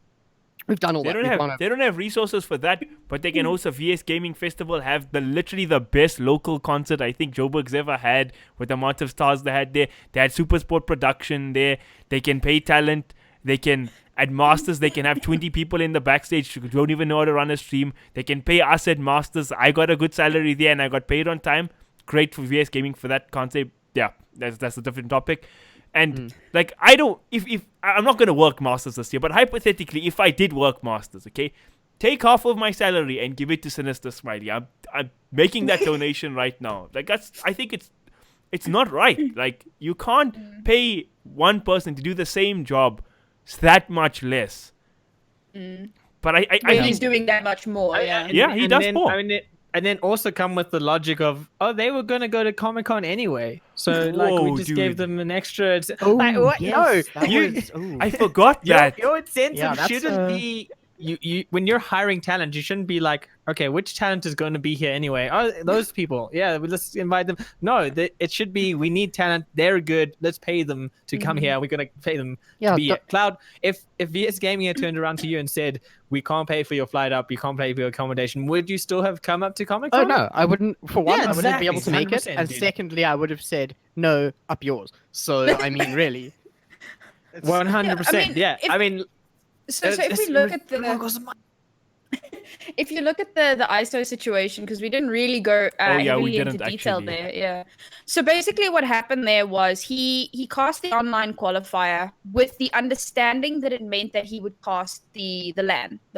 Speaker 4: we've done all
Speaker 1: They
Speaker 4: that.
Speaker 1: They don't have resources for that, but they can host a VS Gaming Festival, have literally the best local concert I think Joburg's ever had, with the amount of stars they had there. They had Super Sport production there. They can pay talent. They can, at Masters, they can have 20 people in the backstage who don't even know how to run a stream. They can pay us at Masters. I got a good salary there and I got paid on time. Great for VS Gaming for that. Can't say, yeah, that's a different topic. And like, I don't, if I'm not going to work Masters this year, but hypothetically, if I did work Masters, okay, take half of my salary and give it to Sinister Smiley. I'm making that donation right now. Like, I think it's not right. Like, you can't pay one person to do the same job that much less. But I
Speaker 2: When he's doing that much more, yeah.
Speaker 1: Yeah, he does more.
Speaker 3: And then also come with the logic of, oh, they were going to go to Comic-Con anyway. So, like, we
Speaker 1: Whoa,
Speaker 3: just
Speaker 1: dude.
Speaker 3: gave them an extra...
Speaker 4: like,
Speaker 3: what?
Speaker 4: yes,
Speaker 3: No.
Speaker 1: I forgot that.
Speaker 3: Your incentive
Speaker 4: Yeah, that's,
Speaker 3: shouldn't be... You when you're hiring talent, you shouldn't be like, okay, which talent is going to be here anyway? Oh, those people. Yeah, let's invite them. No, it should be, we need talent. They're good. Let's pay them to come here. We're going to pay them to be here. Cloud, if VS Gaming had turned around to you and said, we can't pay for your flight up, you can't pay for your accommodation, would you still have come up to Comic-Con?
Speaker 4: Oh, no, I wouldn't. For one,
Speaker 3: Yeah,
Speaker 4: I wouldn't be able to
Speaker 3: exactly,
Speaker 4: make it.
Speaker 3: 100%,
Speaker 4: And
Speaker 3: dude.
Speaker 4: secondly, I would have said, no, up yours. So, I mean, really.
Speaker 3: 100%. Yeah,
Speaker 2: if-
Speaker 3: I mean...
Speaker 2: So if we look at if you look at the ISO situation, because we didn't really go
Speaker 1: we
Speaker 2: heavily
Speaker 1: didn't
Speaker 2: into detail
Speaker 1: actually.
Speaker 2: there, yeah. So basically, what happened there was he cast the online qualifier with the understanding that it meant that he would cast the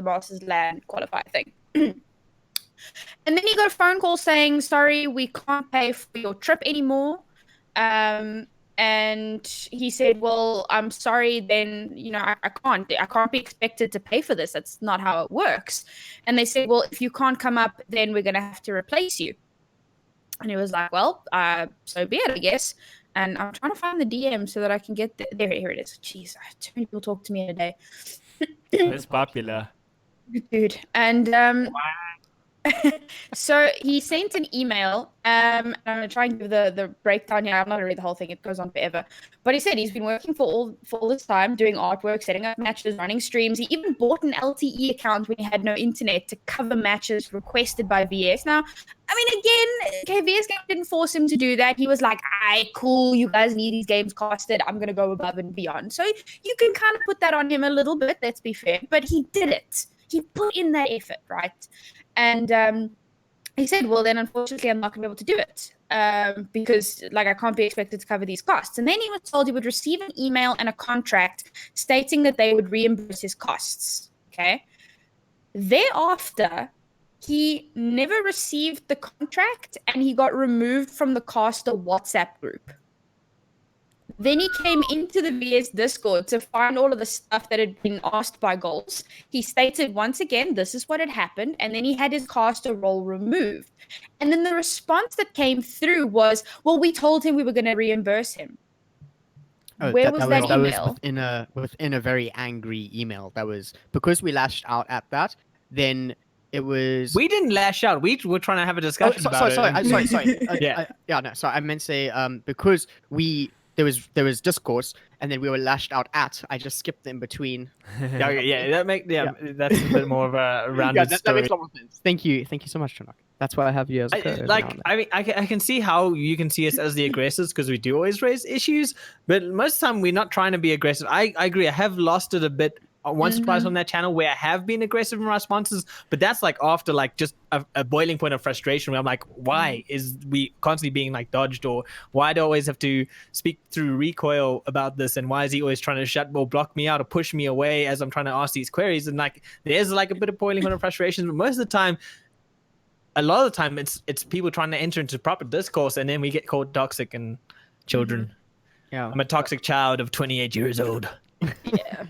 Speaker 2: Masters LAN qualifier thing. And then he got a phone call saying, "Sorry, we can't pay for your trip anymore." And he said, "Well, I'm sorry. Then I can't be expected to pay for this. That's not how it works." And they said, "Well, if you can't come up, then we're gonna have to replace you." And he was like, "Well, so be it, I guess." And I'm trying to find the DM so that I can get there. Here it is. Jeez, too many people talk to me in a day.
Speaker 1: It's popular.
Speaker 2: Dude. And so he sent an email. I'm gonna try and give the breakdown here. I'm not gonna read the whole thing, it goes on forever. But he said he's been working for all this time, doing artwork, setting up matches, running streams. He even bought an LTE account when he had no internet to cover matches requested by VS. Now, I mean, again, okay, VS Game didn't force him to do that. He was like, "Aye, cool, you guys need these games casted. I'm gonna go above and beyond." So you can kind of put that on him a little bit, let's be fair. But he did it. He put in that effort, right? And he said, "Well, then unfortunately, I'm not going to be able to do it because, like, I can't be expected to cover these costs." And then he was told he would receive an email and a contract stating that they would reimburse his costs. Okay. Thereafter, he never received the contract and he got removed from the caster WhatsApp group. Then he came into the VS Discord to find all of the stuff that had been asked by Goals. He stated once again, this is what had happened, and then he had his caster role removed. And then the response that came through was, "Well, we told him we were going to reimburse him." Where was that email?
Speaker 4: That was within a very angry email. That was because we lashed out at that. Then it was.
Speaker 3: We didn't lash out. We were trying to have a discussion about it.
Speaker 4: Sorry. I meant to say because there was discourse and then we were lashed out at. I just skipped in between.
Speaker 3: That's a bit more of a rounded
Speaker 4: that
Speaker 3: story.
Speaker 4: makes a lot more sense. Thank you so much, Trinok. That's why I have you as a co.
Speaker 3: I can see how you can see us as the aggressors because we do always raise issues, but most of the time we're not trying to be aggressive. I agree. I have lost it a bit once or twice on that channel where I have been aggressive in my responses, but that's like after like just a boiling point of frustration where I'm like, why is we constantly being like dodged, or why do I always have to speak through recoil about this, and why is he always trying to shut or block me out or push me away as I'm trying to ask these queries? And like there's like a bit of boiling point of frustration, but most of the time, a lot of the time it's people trying to enter into proper discourse, and then we get called toxic and children.
Speaker 4: Yeah,
Speaker 3: I'm a toxic child of 28 years old.
Speaker 2: Yeah.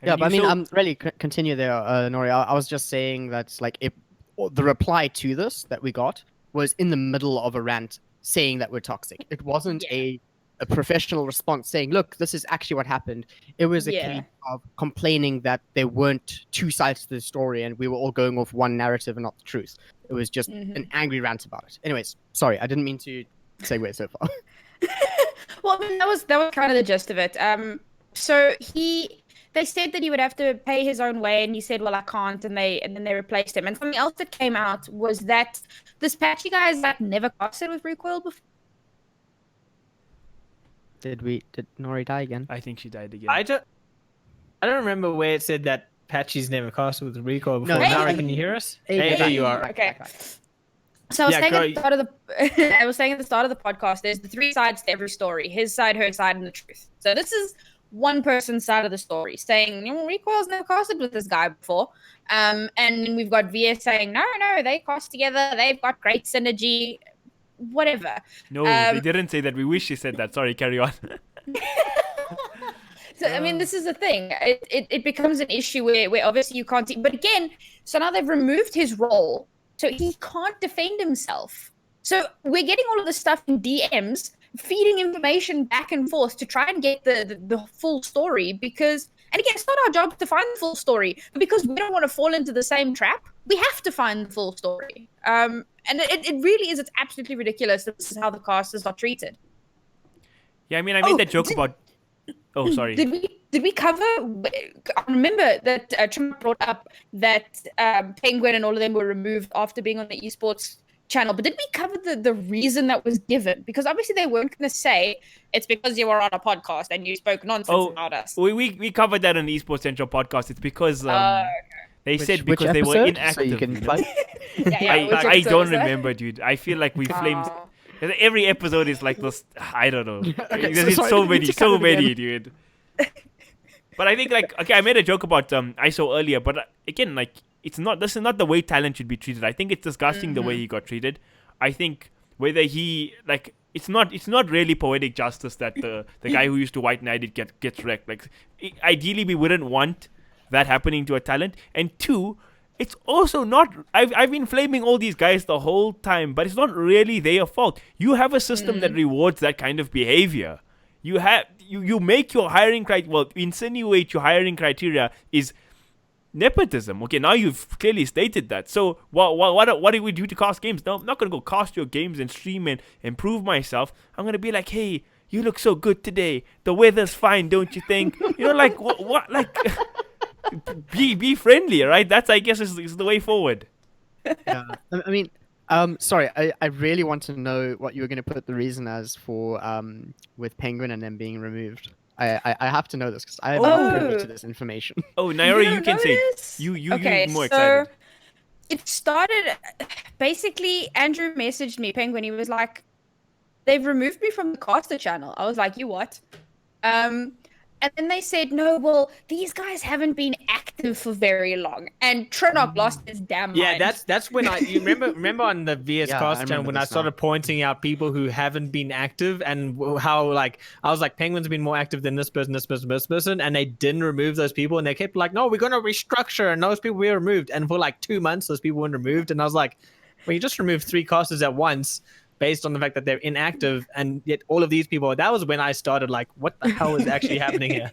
Speaker 4: Yeah, but I mean, really continue there, Nori. I was just saying that like the reply to this that we got was in the middle of a rant saying that we're toxic. It wasn't a professional response saying, look, this is actually what happened. It was a case of complaining that there weren't two sides to the story and we were all going off one narrative and not the truth. It was just an angry rant about it. Anyways, sorry, I didn't mean to segue so far.
Speaker 2: Well, I mean, that was kind of the gist of it. So they said that he would have to pay his own way, and he said, "Well, I can't," and then they replaced him. And something else that came out was that this patchy guy has never casted with Recoil before.
Speaker 4: Did Nori die again?
Speaker 1: I think she died again.
Speaker 3: I don't remember where it said that Patchy's never casted with Recoil before.
Speaker 4: No,
Speaker 3: Nara, can you hear us?
Speaker 4: Hey,
Speaker 3: there you are.
Speaker 2: Okay. So I was saying at the start of the, I was saying at the start of the podcast, there's the three sides to every story: his side, her side, and the truth. So this is one person's side of the story, saying, Recoil's never casted with this guy before. And then we've got VS saying, no, they cast together. They've got great synergy. Whatever.
Speaker 1: No, they didn't say that. We wish she said that. Sorry, carry on.
Speaker 2: So, I mean, this is the thing. It becomes an issue where obviously you can't... But again, so now they've removed his role, so he can't defend himself. So we're getting all of this stuff in DMs, feeding information back and forth to try and get the full story because... And again, it's not our job to find the full story, but because we don't want to fall into the same trap, we have to find the full story. And it really is, it's absolutely ridiculous that this is how the casters are treated.
Speaker 1: Yeah, I mean, I made that joke about... Oh, sorry.
Speaker 2: Did we cover... I remember that Trim brought up that Penguin and all of them were removed after being on the esports channel, but did we cover the reason that was given? Because obviously they weren't going to say it's because you were on a podcast and you spoke nonsense about us.
Speaker 1: We covered that on the Esports Central podcast. It's because they said because they were inactive.
Speaker 4: So you can plug?
Speaker 1: I don't remember, dude. I feel like we flamed... Every episode is like this. I don't know.
Speaker 4: Okay,
Speaker 1: There's so many, dude. But I think I made a joke about ISO earlier, but again, this is not the way talent should be treated. I think it's disgusting the way he got treated. I think whether he it's not really poetic justice that the guy who used to white knight it gets wrecked. Ideally we wouldn't want that happening to a talent. And two, it's also not... I've been flaming all these guys the whole time, but it's not really their fault. You have a system that rewards that kind of behavior. You make your hiring criteria... Well, insinuate your hiring criteria is nepotism. Okay, now you've clearly stated that. So what do we do to cast games? No, I'm not going to go cast your games and stream and improve myself. I'm going to be like, hey, you look so good today. The weather's fine, don't you think? What be friendly, right? That's, I guess, is the way forward.
Speaker 4: Yeah, I mean, sorry, I really want to know what you were going to put the reason as for with Penguin and them being removed. I have to know this because I have not privy to this information.
Speaker 1: Oh, Naira, you can say you're more excited.
Speaker 2: It started basically. Andrew messaged me, Penguin. He was like, "They've removed me from the caster channel." I was like, "You what?" And then they said, no, well, these guys haven't been active for very long. And Trinok lost his damn mind.
Speaker 3: Yeah, that's when you remember on the VS Cast channel when I started pointing out people who haven't been active and how I was like, Penguin's been more active than this person, and they didn't remove those people, and they kept like, no, we're gonna restructure, and those people were removed. And for like 2 months, those people weren't removed, and I was like, well, you just removed 3 casters at once. Based on the fact that they're inactive, and yet all of these people, that was when I started like, what the hell is actually happening here?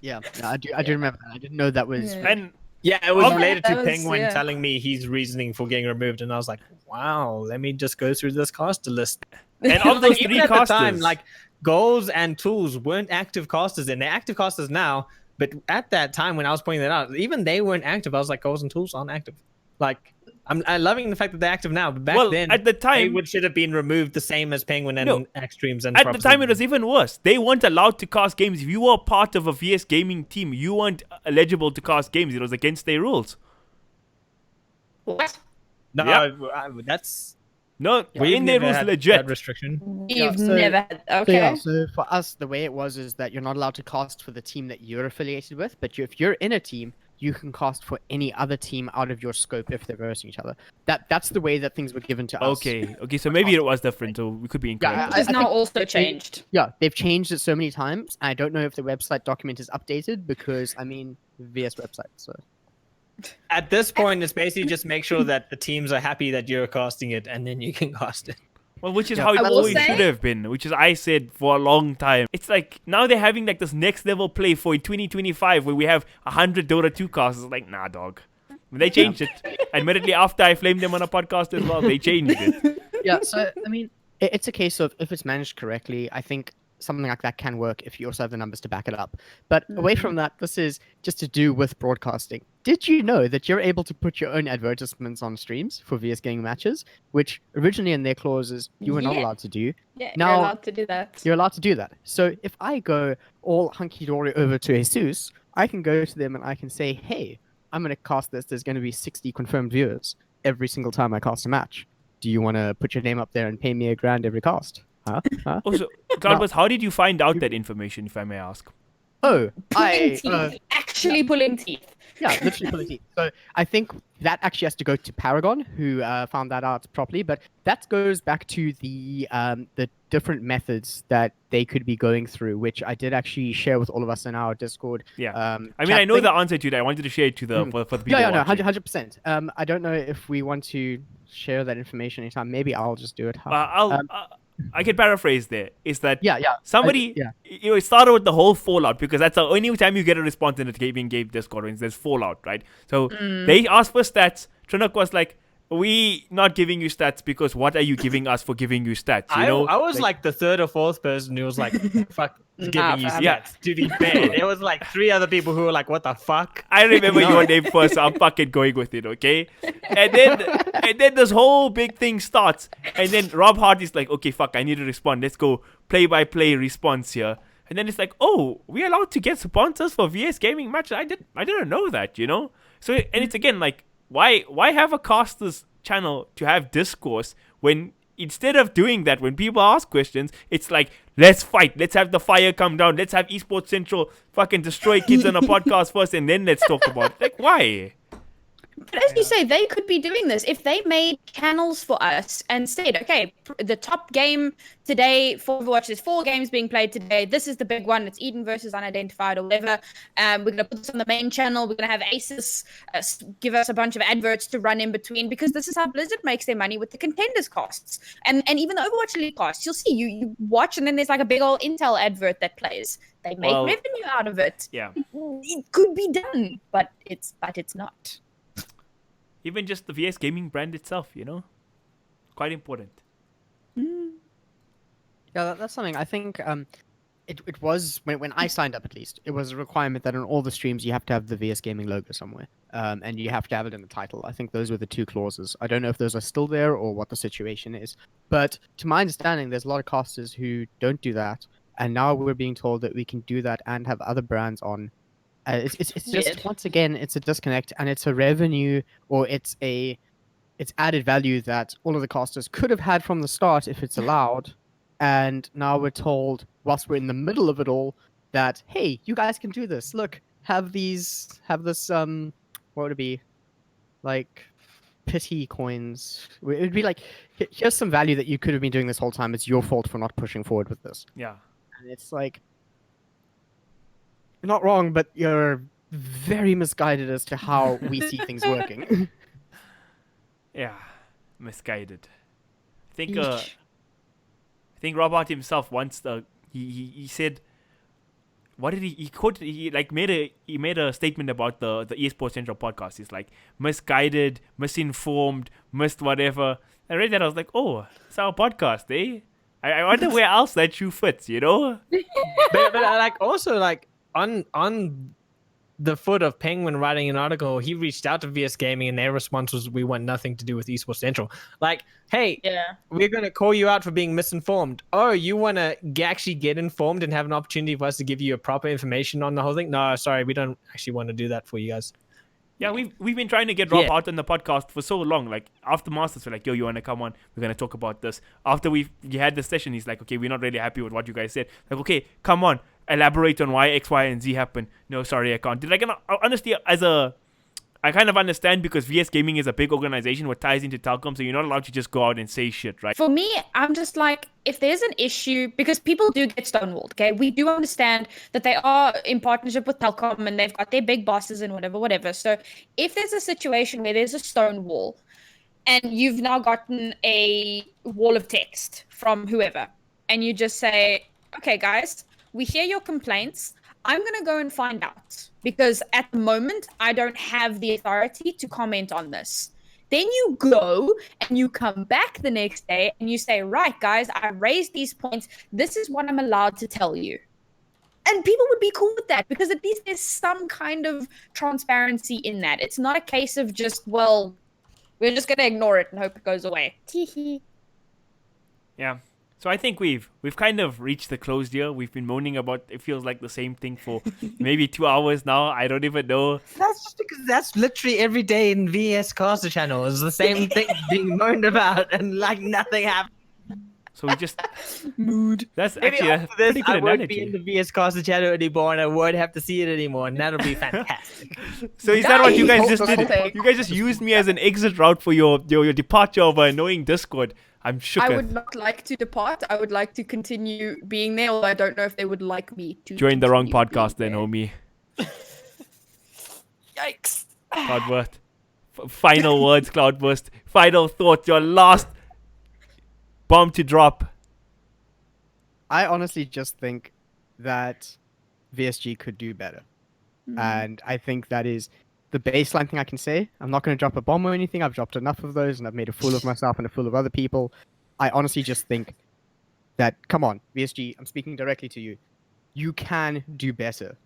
Speaker 4: Yeah, I do remember that. I didn't know that was...
Speaker 1: And
Speaker 3: it was related to Penguin telling me his reasoning for getting removed, and I was like, wow, let me just go through this caster list.
Speaker 1: And of those 3
Speaker 3: at
Speaker 1: casters...
Speaker 3: the time, like, Goals and Tools weren't active casters, and they're active casters now, but at that time when I was pointing that out, even they weren't active. I was like, Goals and Tools aren't active. Like... I'm loving the fact that they're active now, but back then,
Speaker 1: at the time,
Speaker 3: they should have been removed the same as Penguin and Extremes. And
Speaker 1: at the time, it was even worse. They weren't allowed to cast games. If you were part of a VS Gaming team, you weren't eligible to cast games. It was against their rules.
Speaker 2: What?
Speaker 3: No, that's...
Speaker 1: No, in their rules, legit.
Speaker 3: That restriction.
Speaker 2: You've never had... Okay.
Speaker 4: So for us, the way it was is that you're not allowed to cast for the team that you're affiliated with, but if you're in a team, you can cast for any other team out of your scope if they're versing each other. That's the way that things were given to us.
Speaker 1: Okay, so maybe it was different, so we could be incorrect.
Speaker 2: It's now also changed.
Speaker 4: They've changed it so many times. I don't know if the website document is updated because, I mean, VS website, so...
Speaker 3: At this point, it's basically just make sure that the teams are happy that you're casting it, and then you can cast it.
Speaker 1: Well, which is
Speaker 4: Yeah,
Speaker 1: how it
Speaker 2: I will
Speaker 1: always
Speaker 2: say-
Speaker 1: should have been, which is I said for a long time. It's like now they're having like this next level play for 2025 where we have 100 Dota 2 casts. It's like, nah, dog. They changed it. Admittedly, after I flamed them on a podcast as well, they changed it.
Speaker 4: Yeah, so I mean, it's a case of if it's managed correctly, I think something like that can work if you also have the numbers to back it up. But away from that, this is just to do with broadcasting. Did you know that you're able to put your own advertisements on streams for VS Gaming matches, which originally in their clauses you were not
Speaker 2: Yeah.
Speaker 4: allowed to do?
Speaker 2: Yeah,
Speaker 4: Now-
Speaker 2: you're allowed to do that.
Speaker 4: You're allowed to do that. So if I go all hunky-dory over to Jesus, I can go to them and I can say, hey, I'm going to cast this. There's going to be 60 confirmed viewers every single time I cast a match. Do you want to put your name up there and pay me $1,000 every cast? Huh?
Speaker 1: Also, Cloudburst, how did you find out that information, if I may ask?
Speaker 4: Oh,
Speaker 2: Pulling teeth. Actually pulling teeth.
Speaker 4: yeah, literally pulling teeth. So I think that actually has to go to Paragon, who found that out properly. But that goes back to the different methods that they could be going through, which I did actually share with all of us in our Discord.
Speaker 1: Yeah. I mean,
Speaker 4: chat
Speaker 1: I know
Speaker 4: thing.
Speaker 1: the answer to that. I wanted to share it to the for the people
Speaker 4: Yeah, no,
Speaker 1: watching.
Speaker 4: 100%. I don't know if we want to share that information anytime. Maybe I'll just do it.
Speaker 1: I can paraphrase there. Is that
Speaker 4: Yeah.
Speaker 1: somebody, it started with the whole Fallout because that's the only time you get a response in the gaming game Discord when there's Fallout, right? So they asked for stats. Trinok was like, we not giving you stats because what are you giving us for giving you stats? You know?
Speaker 3: I was like the third or fourth person who was like, fuck, giving you
Speaker 2: fam.
Speaker 3: stats. To be fair, there was like 3 other people who were like, what the fuck?
Speaker 1: I remember your name first, so I'm fucking going with it, okay? And then this whole big thing starts, and then Rob Hart is like, okay, fuck, I need to respond. Let's go play-by-play response here. And then it's like, oh, we're allowed to get sponsors for VS Gaming matches. I didn't know that, you know? So, and it's again like, why have a casters channel to have discourse when instead of doing that, when people ask questions, it's like, let's fight, let's have the fire come down, let's have Esports Central fucking destroy kids on a podcast first, and then let's talk about it. Like, why?
Speaker 2: But as you say, they could be doing this if they made channels for us and said, okay, the top game today for Overwatch, there's 4 games being played today. This is the big one. It's Eden versus Unidentified or whatever. We're going to put this on the main channel. We're going to have Asus give us a bunch of adverts to run in between because this is how Blizzard makes their money with the contenders costs. And even the Overwatch League costs. You'll see, you watch and then there's like a big old Intel advert that plays. They make revenue out of it.
Speaker 1: Yeah.
Speaker 2: It could be done, but it's not.
Speaker 1: Even just the VS Gaming brand itself, you know? Quite important.
Speaker 4: Yeah, that's something I think. It was when I signed up, at least it was a requirement that on all the streams you have to have the VS Gaming logo somewhere, and you have to have it in the title. I think those were the 2 clauses. I don't know if those are still there or what the situation is, but to my understanding, there's a lot of casters who don't do that, and now we're being told that we can do that and have other brands on. It's just
Speaker 2: Weird.
Speaker 4: once again, it's a disconnect, and it's a revenue or it's added value that all of the casters could have had from the start if it's allowed. And now we're told, whilst we're in the middle of it all, that hey, you guys can do this. Look, have this what would it be, like pity coins? It would be like, here's some value that you could have been doing this whole time. It's your fault for not pushing forward with this.
Speaker 1: Yeah.
Speaker 4: And it's like, you're not wrong, but you're very misguided as to how we see things working.
Speaker 1: Yeah. Misguided. I think Robert himself once he said, what did he quoted, he made a statement about the Esports Central podcast. He's like, misguided, misinformed, missed whatever. I read that, I was like, oh, it's our podcast, eh? I wonder where else that shoe fits, you know?
Speaker 3: but like also like on the foot of Penguin writing an article, he reached out to VS Gaming and their response was, we want nothing to do with Esports Central. Like, hey, we're going to call you out for being misinformed. Oh, you want to actually get informed and have an opportunity for us to give you a proper information on the whole thing? No, sorry, we don't actually want to do that for you guys.
Speaker 1: Yeah, we've been trying to get Rob out on the podcast for so long. Like, after Masters, we're like, yo, you want to come on? We're going to talk about this. After we had the session, he's like, okay, we're not really happy with what you guys said. Like, okay, come on. Elaborate on why X, Y, and Z happened. No, sorry, I can't. Like, honestly, as a I kind of understand because VS Gaming is a big organization what ties into Telkom, so you're not allowed to just go out and say shit, right?
Speaker 2: For me, I'm just like, if there's an issue, because people do get stonewalled, okay? We do understand that they are in partnership with Telkom and they've got their big bosses and whatever. So if there's a situation where there's a stonewall and you've now gotten a wall of text from whoever, and you just say, okay, guys, we hear your complaints. I'm going to go and find out because at the moment, I don't have the authority to comment on this. Then you go and you come back the next day and you say, right, guys, I raised these points. This is what I'm allowed to tell you. And people would be cool with that because at least there's some kind of transparency in that. It's not a case of just, well, we're just going to ignore it and hope it goes away.
Speaker 1: Yeah. So I think we've kind of reached the close here. We've been moaning about it feels like the same thing for maybe 2 hours now. I don't even know.
Speaker 3: That's just because that's literally every day in VS Caster Channel is the same thing being moaned about and like nothing happened.
Speaker 1: So we just
Speaker 2: Mood.
Speaker 1: that's
Speaker 3: Maybe
Speaker 1: actually a
Speaker 3: after this,
Speaker 1: pretty
Speaker 3: I
Speaker 1: good
Speaker 3: won't be in
Speaker 1: analogy.
Speaker 3: the VS Caster Channel anymore and I won't have to see it anymore and that'll be fantastic.
Speaker 1: So is that what you guys
Speaker 2: Nice.
Speaker 1: just did?
Speaker 2: Okay.
Speaker 1: You guys just used me as an exit route for your departure of an annoying Discord. I'm shook.
Speaker 2: I would not like to depart. I would like to continue being there, although I don't know if they would like me to
Speaker 1: Join the wrong
Speaker 2: continue
Speaker 1: podcast then,
Speaker 2: being
Speaker 1: homie.
Speaker 3: Yikes.
Speaker 1: Cloudburst. Final words, Cloudburst. Final thought. Your last bomb to drop.
Speaker 4: I honestly just think that VSG could do better. And I think that is the baseline thing I can say. I'm not going to drop a bomb or anything. I've dropped enough of those and I've made a fool of myself and a fool of other people. I honestly just think that, come on, VSG, I'm speaking directly to you. You can do better.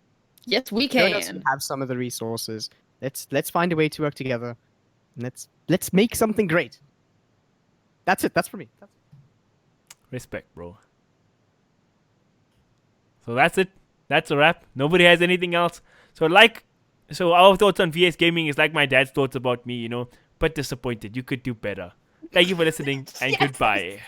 Speaker 2: Yes, we
Speaker 4: Show us
Speaker 2: can.
Speaker 4: you have some of the resources. Let's find a way to work together. And let's make something great. That's it. That's for me.
Speaker 1: Respect, bro. So that's it. That's a wrap. Nobody has anything else. So our thoughts on VS Gaming is like my dad's thoughts about me, but disappointed. You could do better. Thank you for listening and
Speaker 2: Yes.
Speaker 1: goodbye.